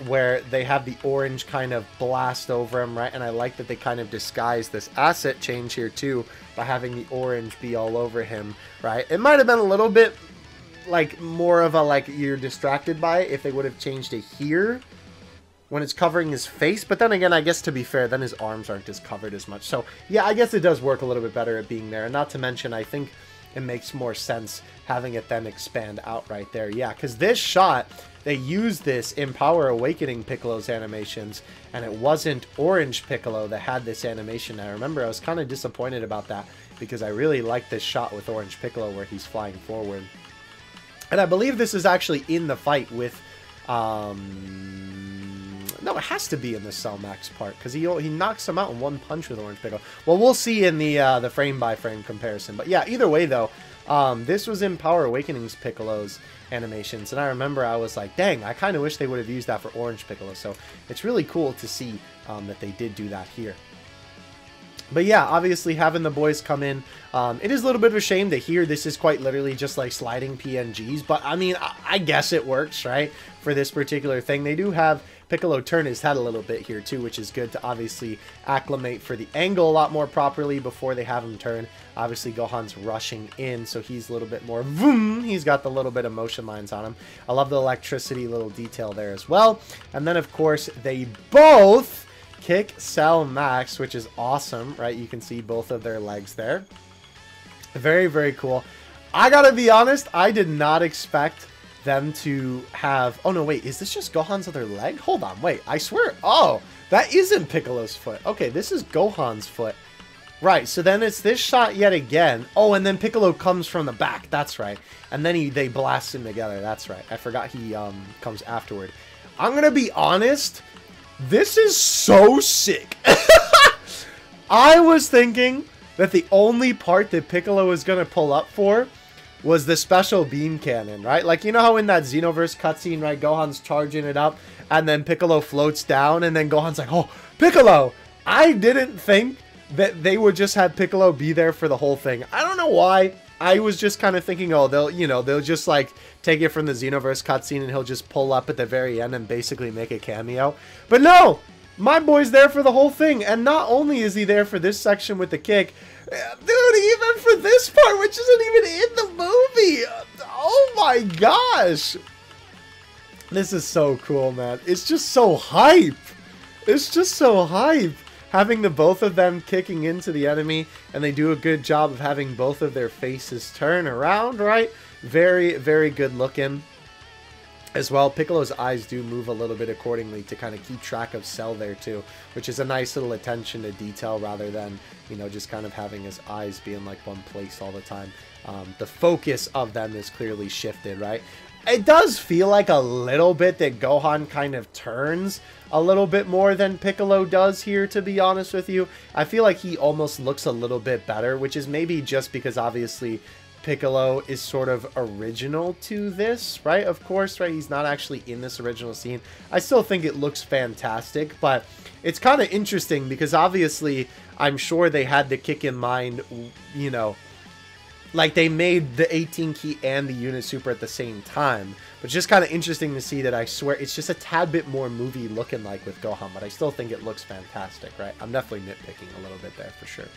where they have the orange kind of blast over him, right? And I like that they kind of disguise this asset change here too by having the orange be all over him, right? It might have been a little bit like more of a like you're distracted by it if they would have changed it here when it's covering his face, but then again, I guess to be fair, then his arms aren't as covered as much. So yeah, I guess it does work a little bit better at being there. And not to mention, I think it makes more sense having it then expand out right there. Yeah, because this shot, they used this in Power Awakening Piccolo's animations, and it wasn't Orange Piccolo that had this animation. I remember I was kind of disappointed about that because I really liked this shot with Orange Piccolo where he's flying forward. And I believe this is actually in the fight with, no, it has to be in the Cell Max part because he knocks him out in one punch with Orange Piccolo. Well, we'll see in the frame-by-frame comparison. But yeah, either way, though, this was in Power Awakening's Piccolo's animations. And I remember I was like, dang, I kind of wish they would have used that for Orange Piccolo. So it's really cool to see that they did do that here. But yeah, obviously having the boys come in, it is a little bit of a shame that here this is quite literally just like sliding PNGs. But I mean, I guess it works, right? For this particular thing. They do have Piccolo turn his head a little bit here too, which is good to obviously acclimate for the angle a lot more properly before they have him turn. Obviously Gohan's rushing in, so he's a little bit more vroom. He's got the little bit of motion lines on him. I love the electricity little detail there as well. And then of course they both kick Cell Max, which is awesome, right? You can see both of their legs there. Very, very cool. I gotta be honest, I did not expect them to have... Oh, no, wait. Is this just Gohan's other leg? Hold on. Wait. I swear. Oh, that isn't Piccolo's foot. Okay, this is Gohan's foot. Right, so then it's this shot yet again. Oh, and then Piccolo comes from the back. That's right. And then they blast him together. That's right. I forgot he comes afterward. I'm going to be honest. This is so sick. I was thinking that the only part that Piccolo was going to pull up for was the special beam cannon, right? Like, you know how in that Xenoverse cutscene, right, Gohan's charging it up, and then Piccolo floats down, and then Gohan's like, oh, Piccolo! I didn't think that they would just have Piccolo be there for the whole thing. I don't know why. I was just kind of thinking, oh, they'll just, like, take it from the Xenoverse cutscene, and he'll just pull up at the very end and basically make a cameo. But no! My boy's there for the whole thing, and not only is he there for this section with the kick, dude, even for this part, which isn't even in the movie. Oh my gosh. This is so cool, man. It's just so hype. It's just so hype. Having the both of them kicking into the enemy, and they do a good job of having both of their faces turn around, right? Very, very good looking. As well, Piccolo's eyes do move a little bit accordingly to kind of keep track of Cell there too, which is a nice little attention to detail rather than, you know, just kind of having his eyes be in like one place all the time. The focus of them is clearly shifted, right? It does feel like a little bit that Gohan kind of turns a little bit more than Piccolo does here, to be honest with you. I feel like he almost looks a little bit better, which is maybe just because obviously Piccolo is sort of original to this, right? Of course, right? He's not actually in this original scene. I still think it looks fantastic, but it's kind of interesting because obviously I'm sure they had the kick in mind, you know, like they made the 18 key and the unit super at the same time. But it's just kind of interesting to see that. I swear it's just a tad bit more movie looking like with Gohan, but I still think it looks fantastic, right? I'm definitely nitpicking a little bit there for sure.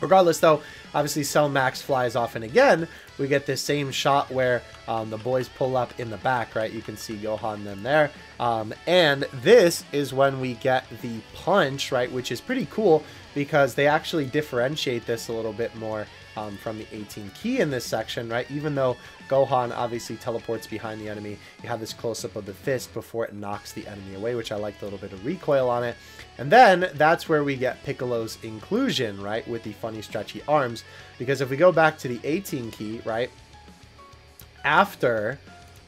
Regardless, though, obviously Cell Max flies off, and again, we get this same shot where the boys pull up in the back, right? You can see Gohan them there. And this is when we get the punch, right? Which is pretty cool because they actually differentiate this a little bit more from the 18 key in this section, right? Even though Gohan obviously teleports behind the enemy, you have this close-up of the fist before it knocks the enemy away, which I like the little bit of recoil on it. And then that's where we get Piccolo's inclusion, right, with the funny stretchy arms. Because if we go back to the 18 key, right, after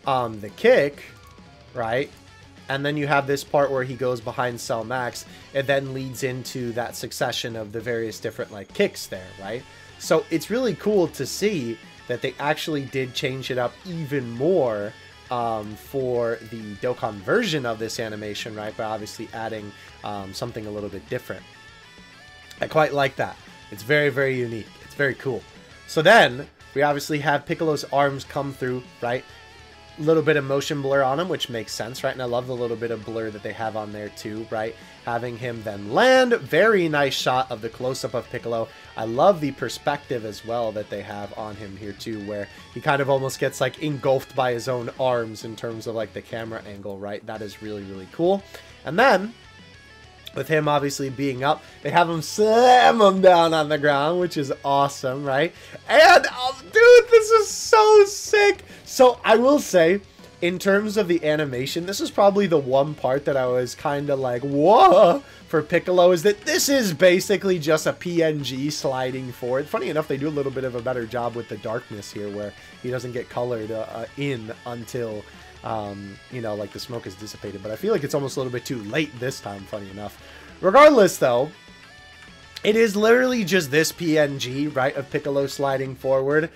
the kick, right, and then you have this part where he goes behind Cell Max, it then leads into that succession of the various different, like, kicks there, right? So it's really cool to see that they actually did change it up even more for the Dokkan version of this animation, right? By obviously adding something a little bit different. I quite like that. It's very, very unique. It's very cool. So then we obviously have Piccolo's arms come through, right? A little bit of motion blur on him, which makes sense, right? And I love the little bit of blur that they have on there too, right? Having him then land. Very nice shot of the close-up of Piccolo. I love the perspective as well that they have on him here too, where he kind of almost gets like engulfed by his own arms in terms of like the camera angle, right? That is really, really cool. And then with him obviously being up, they have him slam him down on the ground, which is awesome, right? And, dude, this is so sick. So, I will say, in terms of the animation, this is probably the one part that I was kind of like, whoa, for Piccolo, is that this is basically just a PNG sliding forward. Funny enough, they do a little bit of a better job with the darkness here, where he doesn't get colored in until... you know, like the smoke is dissipated, but I feel like it's almost a little bit too late this time, funny enough. Regardless, though, it is literally just this PNG, right, of Piccolo sliding forward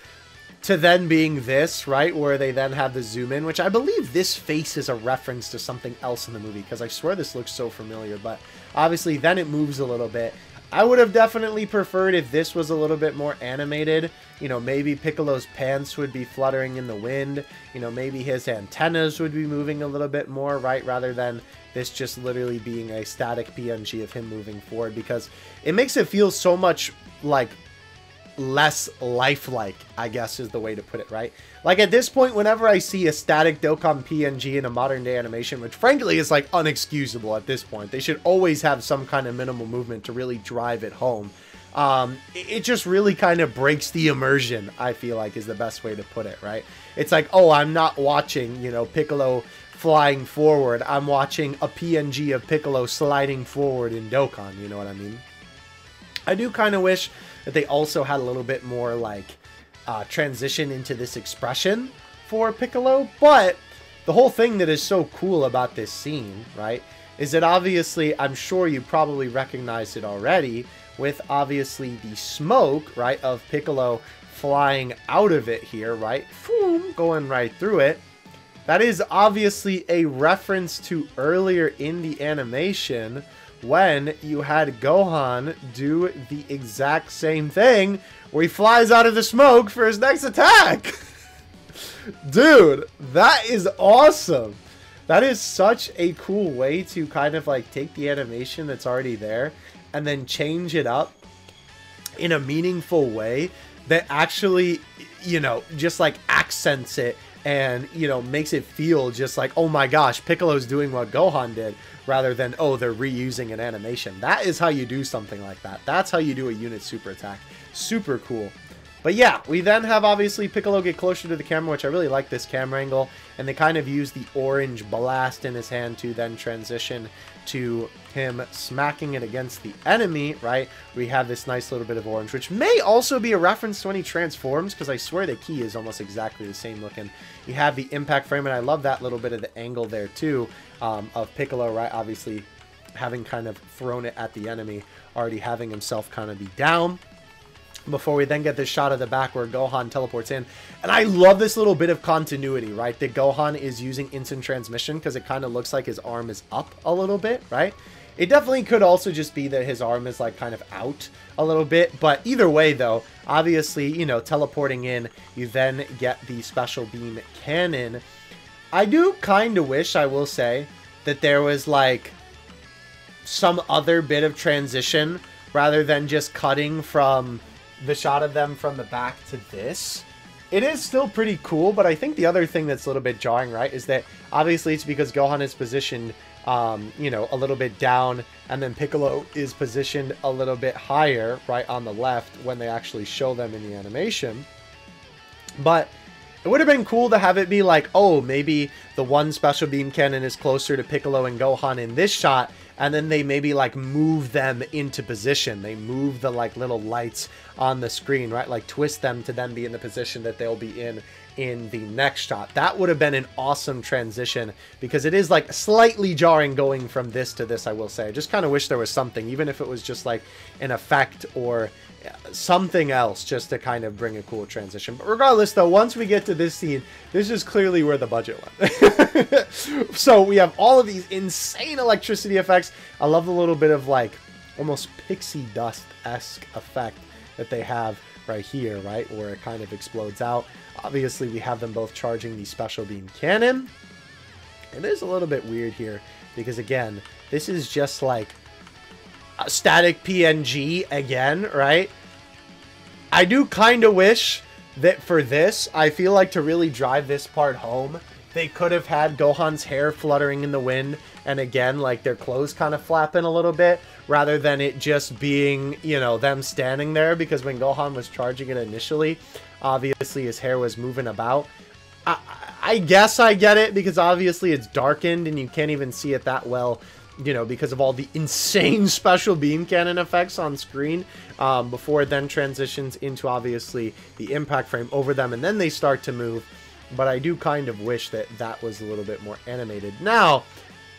to then being this, right, where they then have the zoom in, which I believe this face is a reference to something else in the movie, because I swear this looks so familiar, but obviously then it moves a little bit. I would have definitely preferred if this was a little bit more animated. You know, maybe Piccolo's pants would be fluttering in the wind. You know, maybe his antennas would be moving a little bit more, right? Rather than this just literally being a static PNG of him moving forward. Because it makes it feel so much, like, less lifelike, I guess is the way to put it, right? Like, at this point, whenever I see a static Dokkan PNG in a modern day animation, which frankly is like unexcusable at this point, they should always have some kind of minimal movement to really drive it home. It just really kind of breaks the immersion, I feel like is the best way to put it, right? It's like, oh, I'm not watching, you know, Piccolo flying forward. I'm watching a PNG of Piccolo sliding forward in Dokkan, you know what I mean? I do kind of wish that they also had a little bit more, like, transition into this expression for Piccolo, but the whole thing that is so cool about this scene, right, is that obviously, I'm sure you probably recognized it already, with obviously the smoke, right, of Piccolo flying out of it here, right, boom, going right through it. That is obviously a reference to earlier in the animation when you had Gohan do the exact same thing where he flies out of the smoke for his next attack. Dude, that is awesome. That is such a cool way to kind of like take the animation that's already there and then change it up in a meaningful way that actually, you know, just like accents it and, you know, makes it feel just like, oh my gosh, Piccolo's doing what Gohan did, rather than, oh, they're reusing an animation. That is how you do something like that. That's how you do a unit super attack. Super cool. But yeah, we then have obviously Piccolo get closer to the camera, which I really like this camera angle, and they kind of use the orange blast in his hand to then transition to him smacking it against the enemy, right? We have this nice little bit of orange, which may also be a reference to when he transforms, because I swear the key is almost exactly the same looking. You have the impact frame, and I love that little bit of the angle there too, of Piccolo, right? Obviously having kind of thrown it at the enemy, already having himself kind of be down, before we then get this shot of the back where Gohan teleports in. And I love this little bit of continuity, right? That Gohan is using instant transmission because it kind of looks like his arm is up a little bit, right? It definitely could also just be that his arm is like kind of out a little bit. But either way, though, obviously, you know, teleporting in, you then get the special beam cannon. I do kind of wish, I will say, that there was like some other bit of transition rather than just cutting from the shot of them from the back to this. It is still pretty cool, but I think the other thing that's a little bit jarring, right, is that obviously it's because Gohan is positioned, you know, a little bit down, and then Piccolo is positioned a little bit higher, right, on the left when they actually show them in the animation. But it would have been cool to have it be like, oh, maybe the one special beam cannon is closer to Piccolo and Gohan in this shot, and then they maybe like move them into position. They move the like little lights on the screen, right? Like twist them to then be in the position that they'll be in the next shot. That would have been an awesome transition, because it is like slightly jarring going from this to this, I will say. I just kind of wish there was something, even if it was just like an effect or something else, just to kind of bring a cool transition. But regardless, though, once we get to this scene, this is clearly where the budget went. So we have all of these insane electricity effects. I love the little bit of like almost pixie dust-esque effect that they have right here, right, where it kind of explodes out. Obviously, we have them both charging the special beam cannon. It is a little bit weird here, because again, this is just like a static PNG again, right? I do kind of wish that for this, I feel like to really drive this part home, they could have had Gohan's hair fluttering in the wind, and again, like their clothes kind of flapping a little bit, rather than it just being, you know, them standing there, because when Gohan was charging it initially, obviously his hair was moving about. I guess I get it, because obviously it's darkened and you can't even see it that well, you know, because of all the insane special beam cannon effects on screen, before it then transitions into obviously the impact frame over them, and then they start to move. But I do kind of wish that that was a little bit more animated. Now,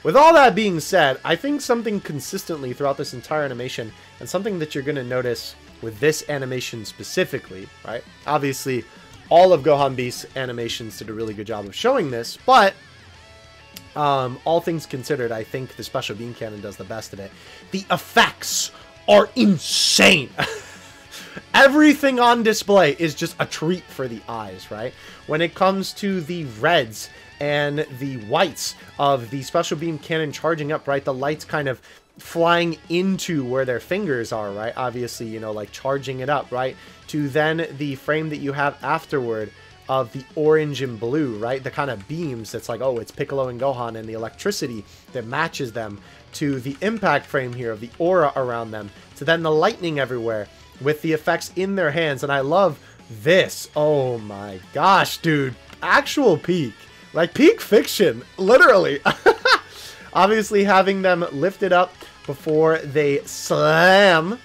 with all that being said, I think something consistently throughout this entire animation, and something that you're going to notice with this animation specifically, right? Obviously, all of Gohan Beast's animations did a really good job of showing this, but all things considered, I think the special beam cannon does the best of it. The effects are insane. Everything on display is just a treat for the eyes, right? When it comes to the reds and the whites of the special beam cannon charging up, right? The lights kind of flying into where their fingers are, right? Obviously, you know, like charging it up, right? To then the frame that you have afterward of the orange and blue, right? The kind of beams that's like, oh, it's Piccolo and Gohan, and the electricity that matches them, to the impact frame here of the aura around them, to then the lightning everywhere. with the effects in their hands. And I love this. Oh my gosh, dude. Actual peak. Like peak fiction. Literally. Obviously having them lifted up before they slam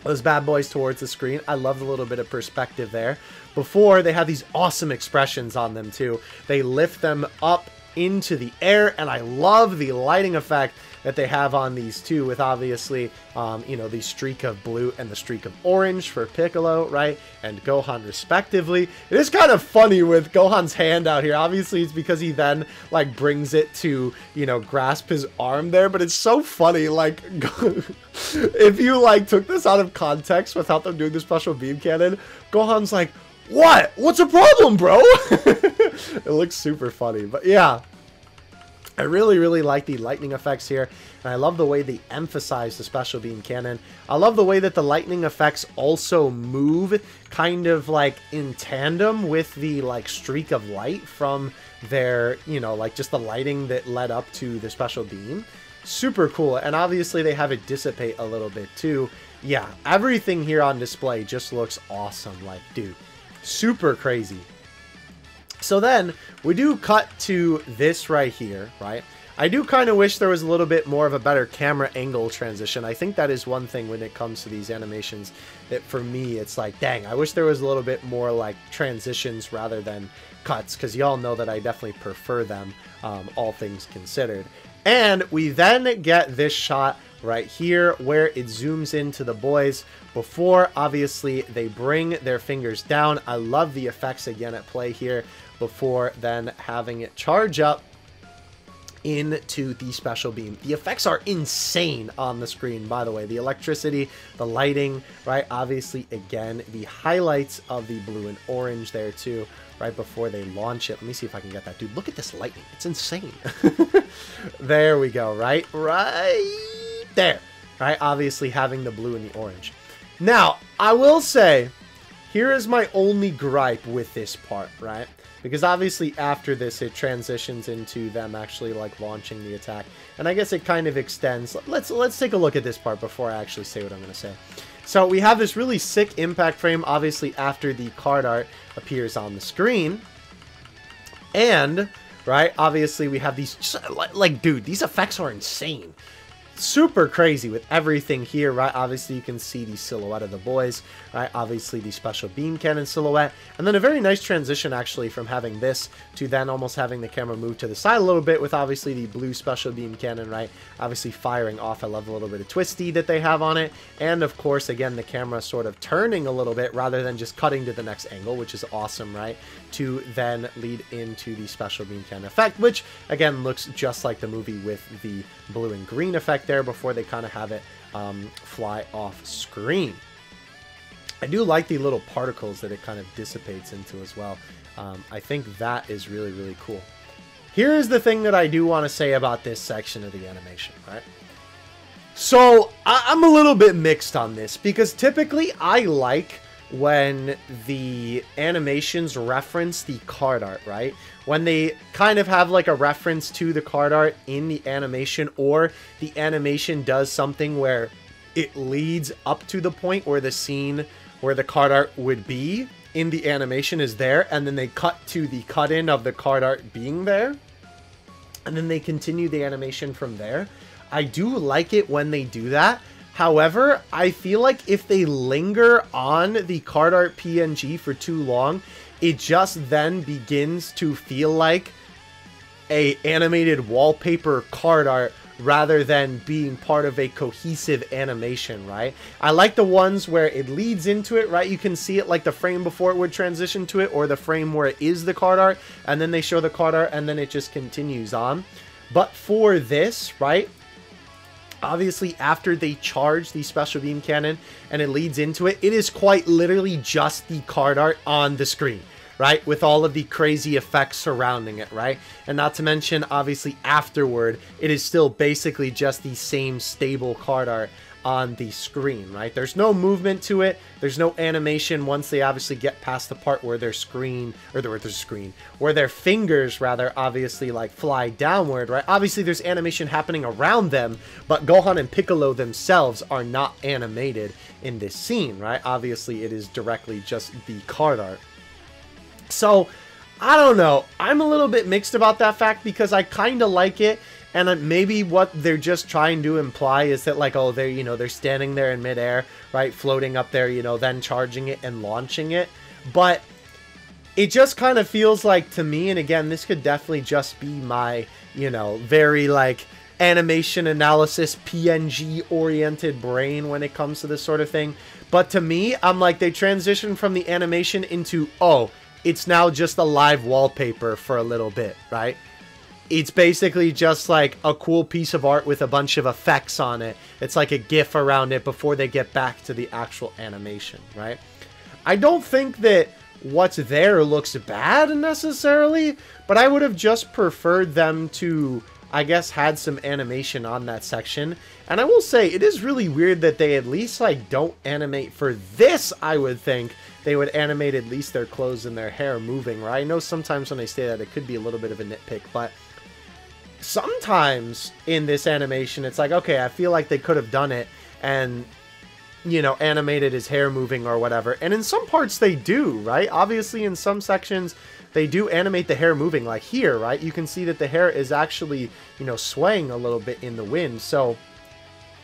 those bad boys towards the screen. I love the little bit of perspective there. Before, they have these awesome expressions on them too. They lift them up into the air, and I love the lighting effect that they have on these two, with obviously, you know, the streak of blue and the streak of orange for Piccolo, right, and Gohan respectively. It is kind of funny with Gohan's hand out here. Obviously, it's because he then, like, brings it to, you know, grasp his arm there, but it's so funny, like, if you, like, took this out of context without them doing the special beam cannon, Gohan's like, what? What's a problem, bro? It looks super funny, but yeah. I really, really like the lightning effects here, and I love the way they emphasize the special beam cannon. I love the way that the lightning effects also move kind of like in tandem with the like streak of light from their, you know, like just the lighting that led up to the special beam. Super cool, and obviously they have it dissipate a little bit too. Yeah, everything here on display just looks awesome, like, dude, super crazy. So then, we do cut to this right here, right? I do kind of wish there was a little bit more of a better camera angle transition. I think that is one thing when it comes to these animations that for me, it's like, dang, I wish there was a little bit more like transitions rather than cuts, because y'all know that I definitely prefer them, all things considered. And we then get this shot right here where it zooms into the boys before, obviously, they bring their fingers down. I love the effects again at play here before then having it charge up into the special beam. The effects are insane on the screen, by the way. The electricity, the lighting, right? Obviously, again, the highlights of the blue and orange there too, right before they launch it. Let me see if I can get that. Dude, look at this lightning. It's insane. There we go, right? Right there. Right? Obviously, having the blue and the orange. Now, I will say, here is my only gripe with this part, right? Because obviously after this, it transitions into them actually like launching the attack. And I guess it kind of extends. Let's take a look at this part before I actually say what I'm going to say. So we have this really sick impact frame, obviously after the card art appears on the screen. And, right, obviously we have these, like, dude, these effects are insane. Super crazy with everything here, right? Obviously, you can see the silhouette of the boys, right? Obviously, the special beam cannon silhouette. And then a very nice transition, actually, from having this to then almost having the camera move to the side a little bit with, obviously, the blue special beam cannon, right? Obviously, firing off. I love a little bit of twisty that they have on it. And, of course, again, the camera sort of turning a little bit rather than just cutting to the next angle, which is awesome, right? To then lead into the special beam cannon effect, which, again, looks just like the movie with the blue and green effect there before they kind of have it fly off screen. I do like the little particles that it kind of dissipates into as well. I think that is really, really cool. Here's the thing that I do want to say about this section of the animation, right? So I'm a little bit mixed on this because typically I like when the animations reference the card art, right? When they kind of have like a reference to the card art in the animation, or the animation does something where it leads up to the point where the scene where the card art would be in the animation is there, and then they cut to the cut-in of the card art being there, and then they continue the animation from there. I do like it when they do that. However, I feel like if they linger on the card art PNG for too long, it just then begins to feel like a animated wallpaper card art rather than being part of a cohesive animation, right? I like the ones where it leads into it, right? You can see it like the frame before it would transition to it, or the frame where it is the card art, and then they show the card art, and then it just continues on. But for this, right? Obviously, after they charge the special beam cannon and it leads into it, it is quite literally just the card art on the screen, right? With all of the crazy effects surrounding it, right? And not to mention, obviously, afterward, it is still basically just the same stable card art on the screen, right? There's no movement to it. There's no animation once they obviously get past the part where their screen, or their screen, where their fingers rather obviously like fly downward, right? Obviously there's animation happening around them, but Gohan and Piccolo themselves are not animated in this scene, right? Obviously it is directly just the card art. So, I don't know. I'm a little bit mixed about that fact because I kind of like it. And maybe what they're just trying to imply is that, like, oh, they're, you know, they're standing there in midair, right? Floating up there, you know, then charging it and launching it. But it just kind of feels like to me, and again, this could definitely just be my, you know, very, like, animation analysis, PNG-oriented brain when it comes to this sort of thing. But to me, I'm like, they transitioned from the animation into, oh, it's now just a live wallpaper for a little bit, right? It's basically just like a cool piece of art with a bunch of effects on it. It's like a GIF around it before they get back to the actual animation, right? I don't think that what's there looks bad necessarily, but I would have just preferred them to, I guess, had some animation on that section. And I will say, it is really weird that they at least, like, don't animate for this. I would think they would animate at least their clothes and their hair moving, right? I know sometimes when I say that, it could be a little bit of a nitpick, but sometimes in this animation, it's like, okay, I feel like they could have done it and, you know, animated his hair moving or whatever. And in some parts they do, right? Obviously in some sections they do animate the hair moving, like here, right? You can see that the hair is actually, you know, swaying a little bit in the wind. So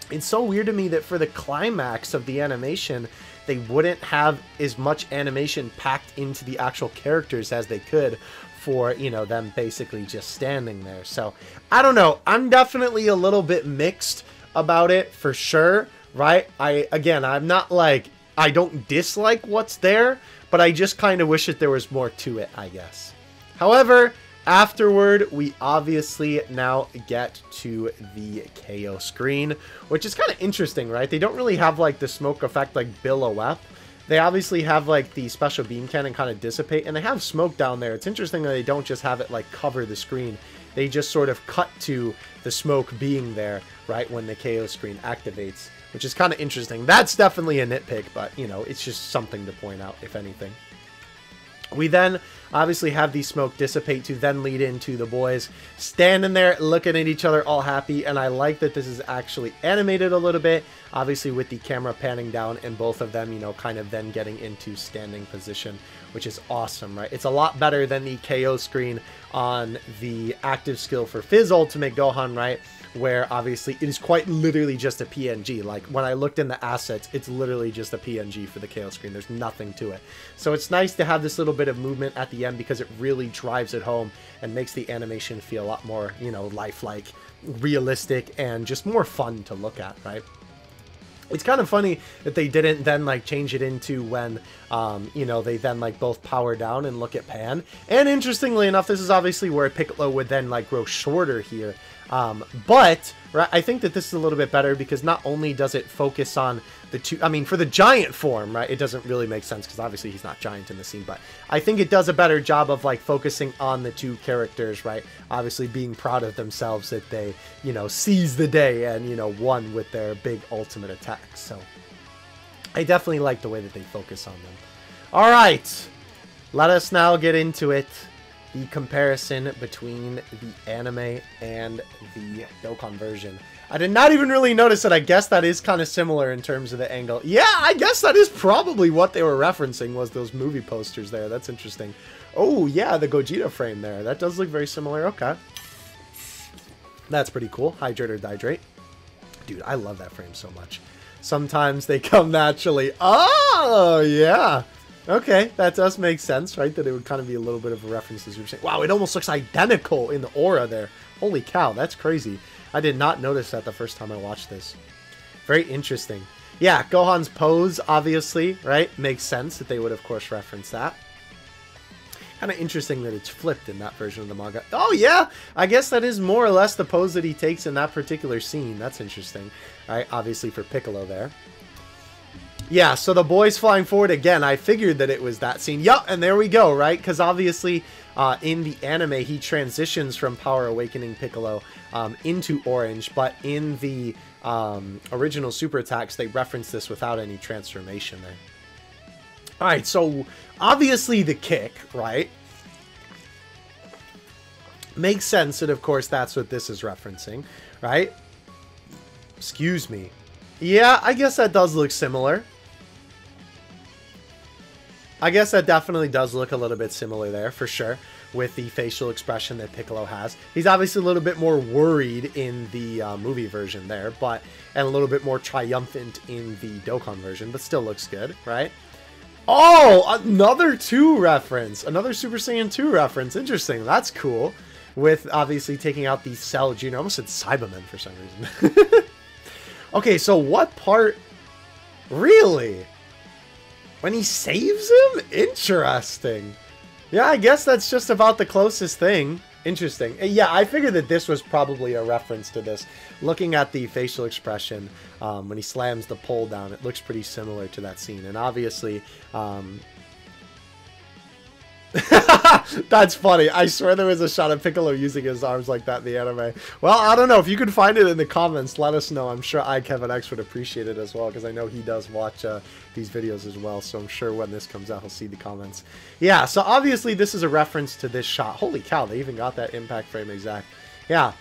it's so weird to me that for the climax of the animation, they wouldn't have as much animation packed into the actual characters as they could for, you know, them basically just standing there. So, I don't know. I'm definitely a little bit mixed about it, for sure, right? I'm not like, I don't dislike what's there, but I just kind of wish that there was more to it, I guess. However, afterward, we obviously now get to the KO screen, which is kind of interesting, right? They don't really have, like, the smoke effect like Billowep. They obviously have, like, the special beam cannon kind of dissipate, and they have smoke down there. It's interesting that they don't just have it, like, cover the screen. They just sort of cut to the smoke being there, right, when the KO screen activates, which is kind of interesting. That's definitely a nitpick, but, you know, it's just something to point out, if anything. We then obviously have the smoke dissipate to then lead into the boys standing there looking at each other all happy, and I like that this is actually animated a little bit, obviously with the camera panning down and both of them, you know, kind of then getting into standing position, which is awesome, right? It's a lot better than the KO screen on the active skill for Fizz Ultimate Gohan, right? Where obviously it is quite literally just a PNG. Like when I looked in the assets, it's literally just a PNG for the KO screen. There's nothing to it. So it's nice to have this little bit of movement at the end because it really drives it home and makes the animation feel a lot more, you know, lifelike, realistic, and just more fun to look at, right? It's kind of funny that they didn't then, like, change it into when, you know, they then, like, both power down and look at Pan. And interestingly enough, this is obviously where Piccolo would then, like, grow shorter here. But right, I think that this is a little bit better because not only does it focus on the two, I mean, for the giant form, right, it doesn't really make sense because obviously he's not giant in the scene, but I think it does a better job of, like, focusing on the two characters, right, obviously being proud of themselves that they, you know, seized the day and, you know, won with their big ultimate attack. So I definitely like the way that they focus on them. All right, let us now get into it. The comparison between the anime and the Dokkan version. I did not even really notice it. I guess that is kind of similar in terms of the angle. Yeah, I guess that is probably what they were referencing, was those movie posters there. That's interesting. Oh, yeah, the Gogeta frame there. That does look very similar. Okay. That's pretty cool. Hydrate or Dihydrate. Dude, I love that frame so much. Sometimes they come naturally. Oh, yeah. Okay, that does make sense, right? That it would kind of be a little bit of a reference, as you were saying. Wow, it almost looks identical in the aura there. Holy cow, that's crazy. I did not notice that the first time I watched this. Very interesting. Yeah, Gohan's pose, obviously, right? Makes sense that they would, of course, reference that. Kind of interesting that it's flipped in that version of the manga. Oh, yeah! I guess that is more or less the pose that he takes in that particular scene. That's interesting. Right, obviously for Piccolo there. Yeah, so the boys flying forward again. I figured that it was that scene. Yup, and there we go, right? Because obviously in the anime, he transitions from Power Awakening Piccolo into Orange, but in the original super attacks, they reference this without any transformation there. Alright, so obviously the kick, right? Makes sense, and of course that's what this is referencing, right? Excuse me. Yeah, I guess that does look similar. I guess that definitely does look a little bit similar there, for sure, with the facial expression that Piccolo has. He's obviously a little bit more worried in the movie version there, and a little bit more triumphant in the Dokkan version, but still looks good, right? Oh, another 2 reference. Another Super Saiyan 2 reference. Interesting. That's cool. With obviously taking out the Cell Jr. I almost said Cybermen for some reason. Okay, so what part... Really? When he saves him? Interesting. Yeah, I guess that's just about the closest thing. Interesting. Yeah, I figured that this was probably a reference to this. Looking at the facial expression when he slams the pole down, it looks pretty similar to that scene. And obviously... That's funny. I swear there was a shot of Piccolo using his arms like that in the anime. Well, I don't know. If you could find it in the comments, let us know. I'm sure Kevin would appreciate it as well, because I know he does watch these videos as well. So I'm sure when this comes out, he'll see the comments. Yeah, so obviously this is a reference to this shot. Holy cow, they even got that impact frame exact. Yeah.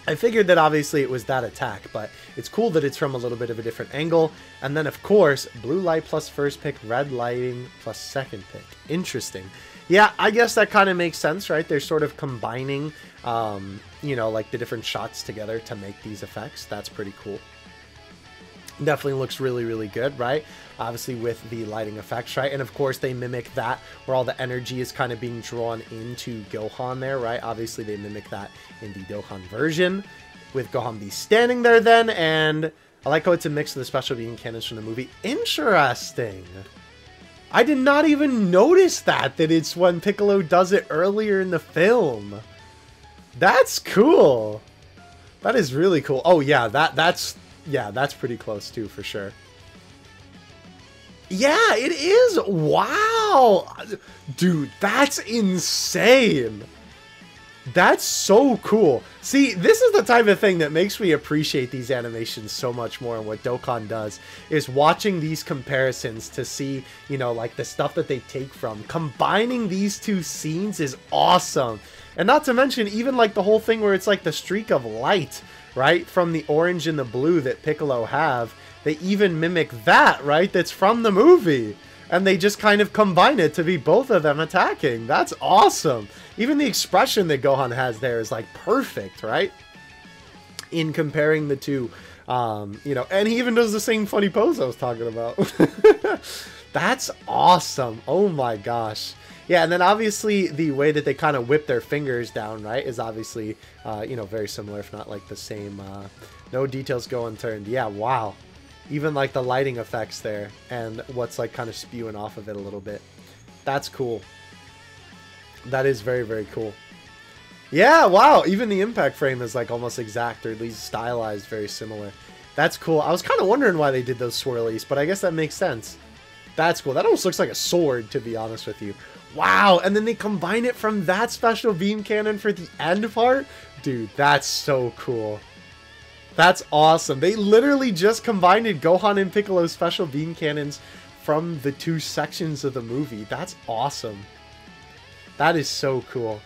I figured that obviously it was that attack, but it's cool that it's from a little bit of a different angle. And then, of course, blue light plus first pick, red lighting plus second pick. Interesting. Yeah, I guess that kind of makes sense, right? They're sort of combining, you know, like the different shots together to make these effects. That's pretty cool. Definitely looks really, really good, right? Obviously with the lighting effects, right? And of course they mimic that where all the energy is kind of being drawn into Gohan there, right? Obviously they mimic that in the Dokkan version with Gohan be standing there then, and I like how it's a mix of the special beam cannons from the movie. Interesting. I did not even notice that it's when Piccolo does it earlier in the film. That's cool. That is really cool. Oh yeah, that's pretty close too, for sure. Yeah, it is. Wow. Dude, that's insane. That's so cool. See, this is the type of thing that makes me appreciate these animations so much more, and what Dokkan does is watching these comparisons to see, you know, like the stuff that they take from. Combining these two scenes is awesome. And not to mention even like the whole thing where it's like the streak of light, right, from the orange and the blue that Piccolo have. They even mimic that, right? That's from the movie. And they just kind of combine it to be both of them attacking. That's awesome. Even the expression that Gohan has there is like perfect, right? In comparing the two, you know, and he even does the same funny pose I was talking about. That's awesome. Oh my gosh. Yeah, and then obviously the way that they kind of whip their fingers down, right, is obviously, you know, very similar, if not like the same. No details go unturned. Yeah, wow. Even like the lighting effects there and what's like kind of spewing off of it a little bit. That's cool. That is very, very cool. Yeah, wow. Even the impact frame is like almost exact, or at least stylized very similar. That's cool. I was kind of wondering why they did those swirlies, but I guess that makes sense. That's cool. That almost looks like a sword, to be honest with you. Wow. And then they combine it from that special beam cannon for the end part. Dude, that's so cool. That's awesome. They literally just combined Gohan and Piccolo's special beam cannons from the two sections of the movie. That's awesome. That is so cool.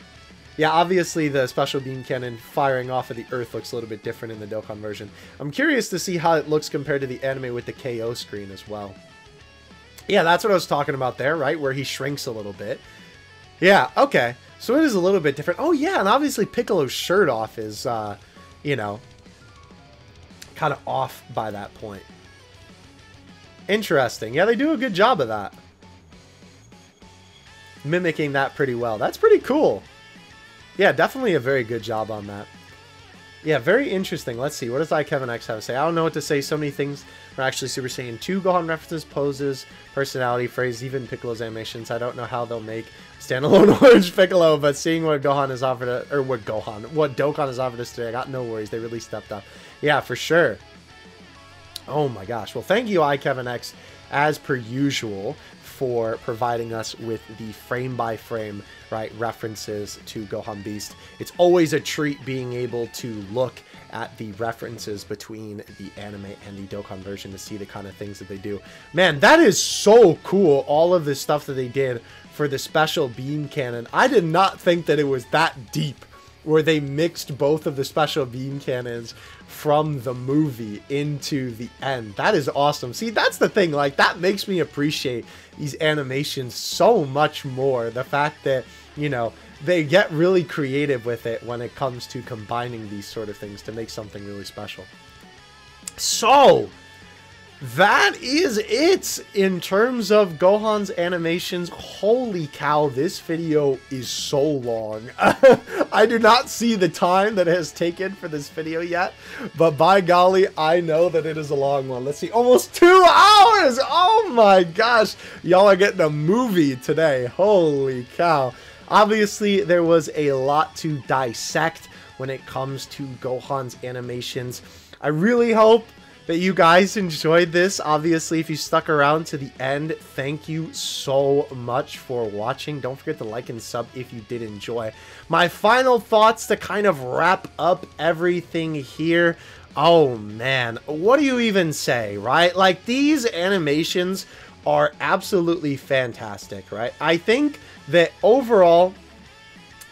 Yeah, obviously the special beam cannon firing off of the Earth looks a little bit different in the Dokkan version. I'm curious to see how it looks compared to the anime with the KO screen as well. Yeah, that's what I was talking about there, right? Where he shrinks a little bit. Yeah, okay. So it is a little bit different. Oh yeah, and obviously Piccolo's shirt off is, you know, kind of off by that point. Interesting. Yeah, they do a good job of that. Mimicking that pretty well. That's pretty cool. Yeah, definitely a very good job on that. Yeah, very interesting. Let's see. What does iKevinX have to say? I don't know what to say. So many things are actually Super Saiyan 2 Gohan references, poses, personality, phrases, even Piccolo's animations. I don't know how they'll make standalone Orange Piccolo, but seeing what Gohan has offered, what Dokkan has offered us today, I got no worries. They really stepped up. Yeah, for sure. Oh my gosh. Well, thank you, iKevinX. as per usual, for providing us with the frame-by-frame, right, references to Gohan Beast. It's always a treat being able to look at the references between the anime and the Dokkan version to see the kind of things that they do. Man, that is so cool, all of the stuff that they did for the special beam cannon. I did not think that it was that deep, where they mixed both of the special beam cannons from the movie into the end. That is awesome. See, that's the thing, like, that makes me appreciate these animations so much more. The fact that, you know, they get really creative with it when it comes to combining these sort of things to make something really special. So, that is it in terms of Gohan's animations. Holy cow, this video is so long. I do not see the time that it has taken for this video yet, but by golly, I know that it is a long one. Let's see, almost 2 hours! Oh my gosh, y'all are getting a movie today. Holy cow. Obviously, there was a lot to dissect when it comes to Gohan's animations. I really hope that you guys enjoyed this. Obviously, if you stuck around to the end, thank you so much for watching. Don't forget to like and sub if you did enjoy. My final thoughts to kind of wrap up everything here. Oh man, what do you even say, right? Like, these animations are absolutely fantastic, right? I think that overall,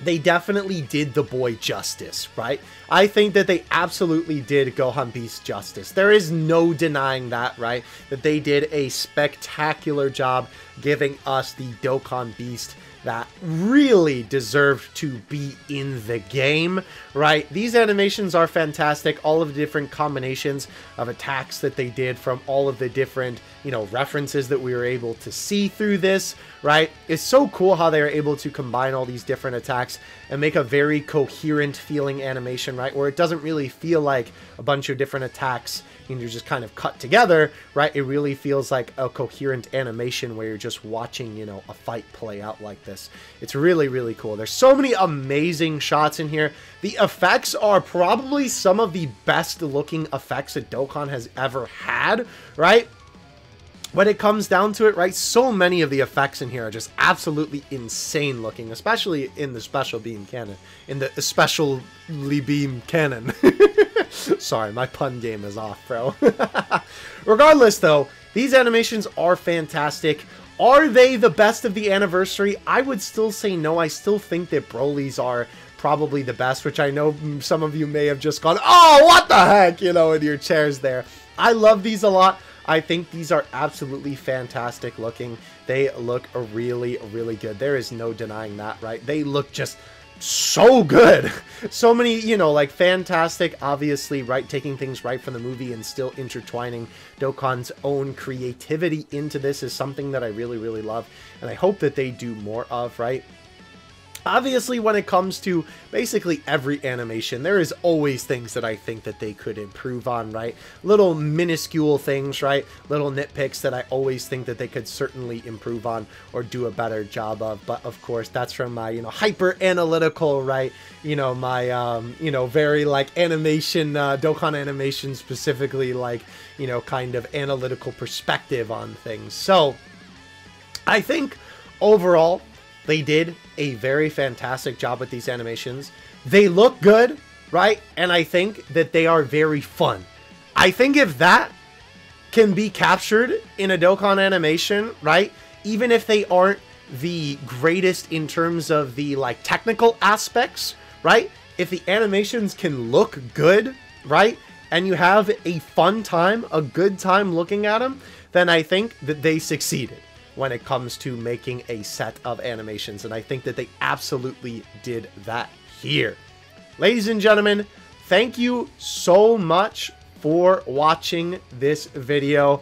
they definitely did the boy justice, right? I think that they absolutely did Gohan Beast justice. There is no denying that, right? That they did a spectacular job giving us the Dokkan Beast that really deserved to be in the game, right? These animations are fantastic. All of the different combinations of attacks that they did from all of the different, you know, references that we were able to see through this, right? It's so cool how they were able to combine all these different attacks and make a very coherent feeling animation, right? Where it doesn't really feel like a bunch of different attacks and you're just kind of cut together, right? It really feels like a coherent animation where you're just watching, you know, a fight play out like this. It's really, really cool. There's so many amazing shots in here. The effects are probably some of the best looking effects that Dokkan has ever had, right? When it comes down to it, right, so many of the effects in here are just absolutely insane looking, especially in the special beam cannon. In the especially beam cannon. Sorry, my pun game is off, bro. Regardless, though, these animations are fantastic. Are they the best of the anniversary? I would still say no. I still think that Broly's are probably the best, which I know some of you may have just gone, oh, what the heck, you know, in your chairs there. I love these a lot. I think these are absolutely fantastic looking. They look really, really good. There is no denying that, right? They look just so good. So many, you know, like, fantastic, obviously, right, taking things right from the movie and still intertwining Dokkan's own creativity into this is something that I really, really love, and I hope that they do more of, right? Obviously, when it comes to basically every animation, there is always things that I think that they could improve on, right? Little minuscule things, right? Little nitpicks that I always think that they could certainly improve on or do a better job of. But of course, that's from my, you know, hyper analytical, right? You know, my, you know, very like animation, Dokkan animation specifically, like, you know, kind of analytical perspective on things. So I think overall, they did a very fantastic job with these animations. They look good, right? And I think that they are very fun. I think if that can be captured in a Dokkan animation, right? Even if they aren't the greatest in terms of the, like, technical aspects, right? If the animations can look good, right? And you have a fun time, a good time looking at them, then I think that they succeeded when it comes to making a set of animations, and I think that they absolutely did that here. Ladies and gentlemen, thank you so much for watching this video.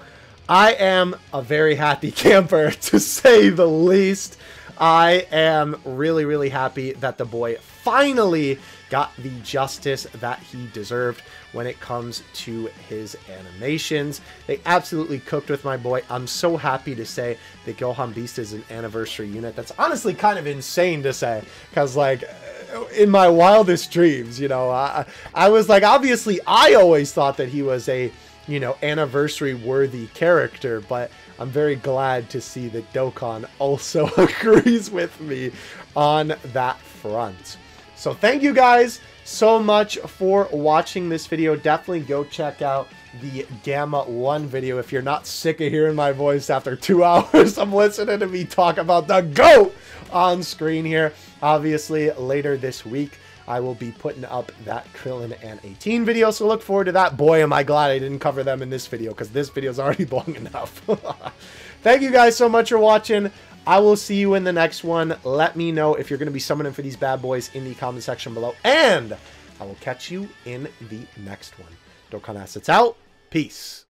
I am a very happy camper, to say the least. I am really, really happy that the boy finally got the justice that he deserved when it comes to his animations. They absolutely cooked with my boy. I'm so happy to say that Gohan Beast is an anniversary unit. That's honestly kind of insane to say, because, like, in my wildest dreams, you know, I was like, obviously I always thought that he was a you know, anniversary worthy character, but I'm very glad to see that Dokkan also agrees with me on that front. So thank you guys so much for watching this video. Definitely go check out the Gamma 1 video if you're not sick of hearing my voice after 2 hours of listening to me talk about the GOAT on screen here. Obviously, later this week, I will be putting up that Krillin and 18 video, so look forward to that. Boy, am I glad I didn't cover them in this video, because this video is already long enough. Thank you guys so much for watching. I will see you in the next one. Let me know if you're going to be summoning for these bad boys in the comment section below, and I will catch you in the next one. Dokkan Assets out. Peace.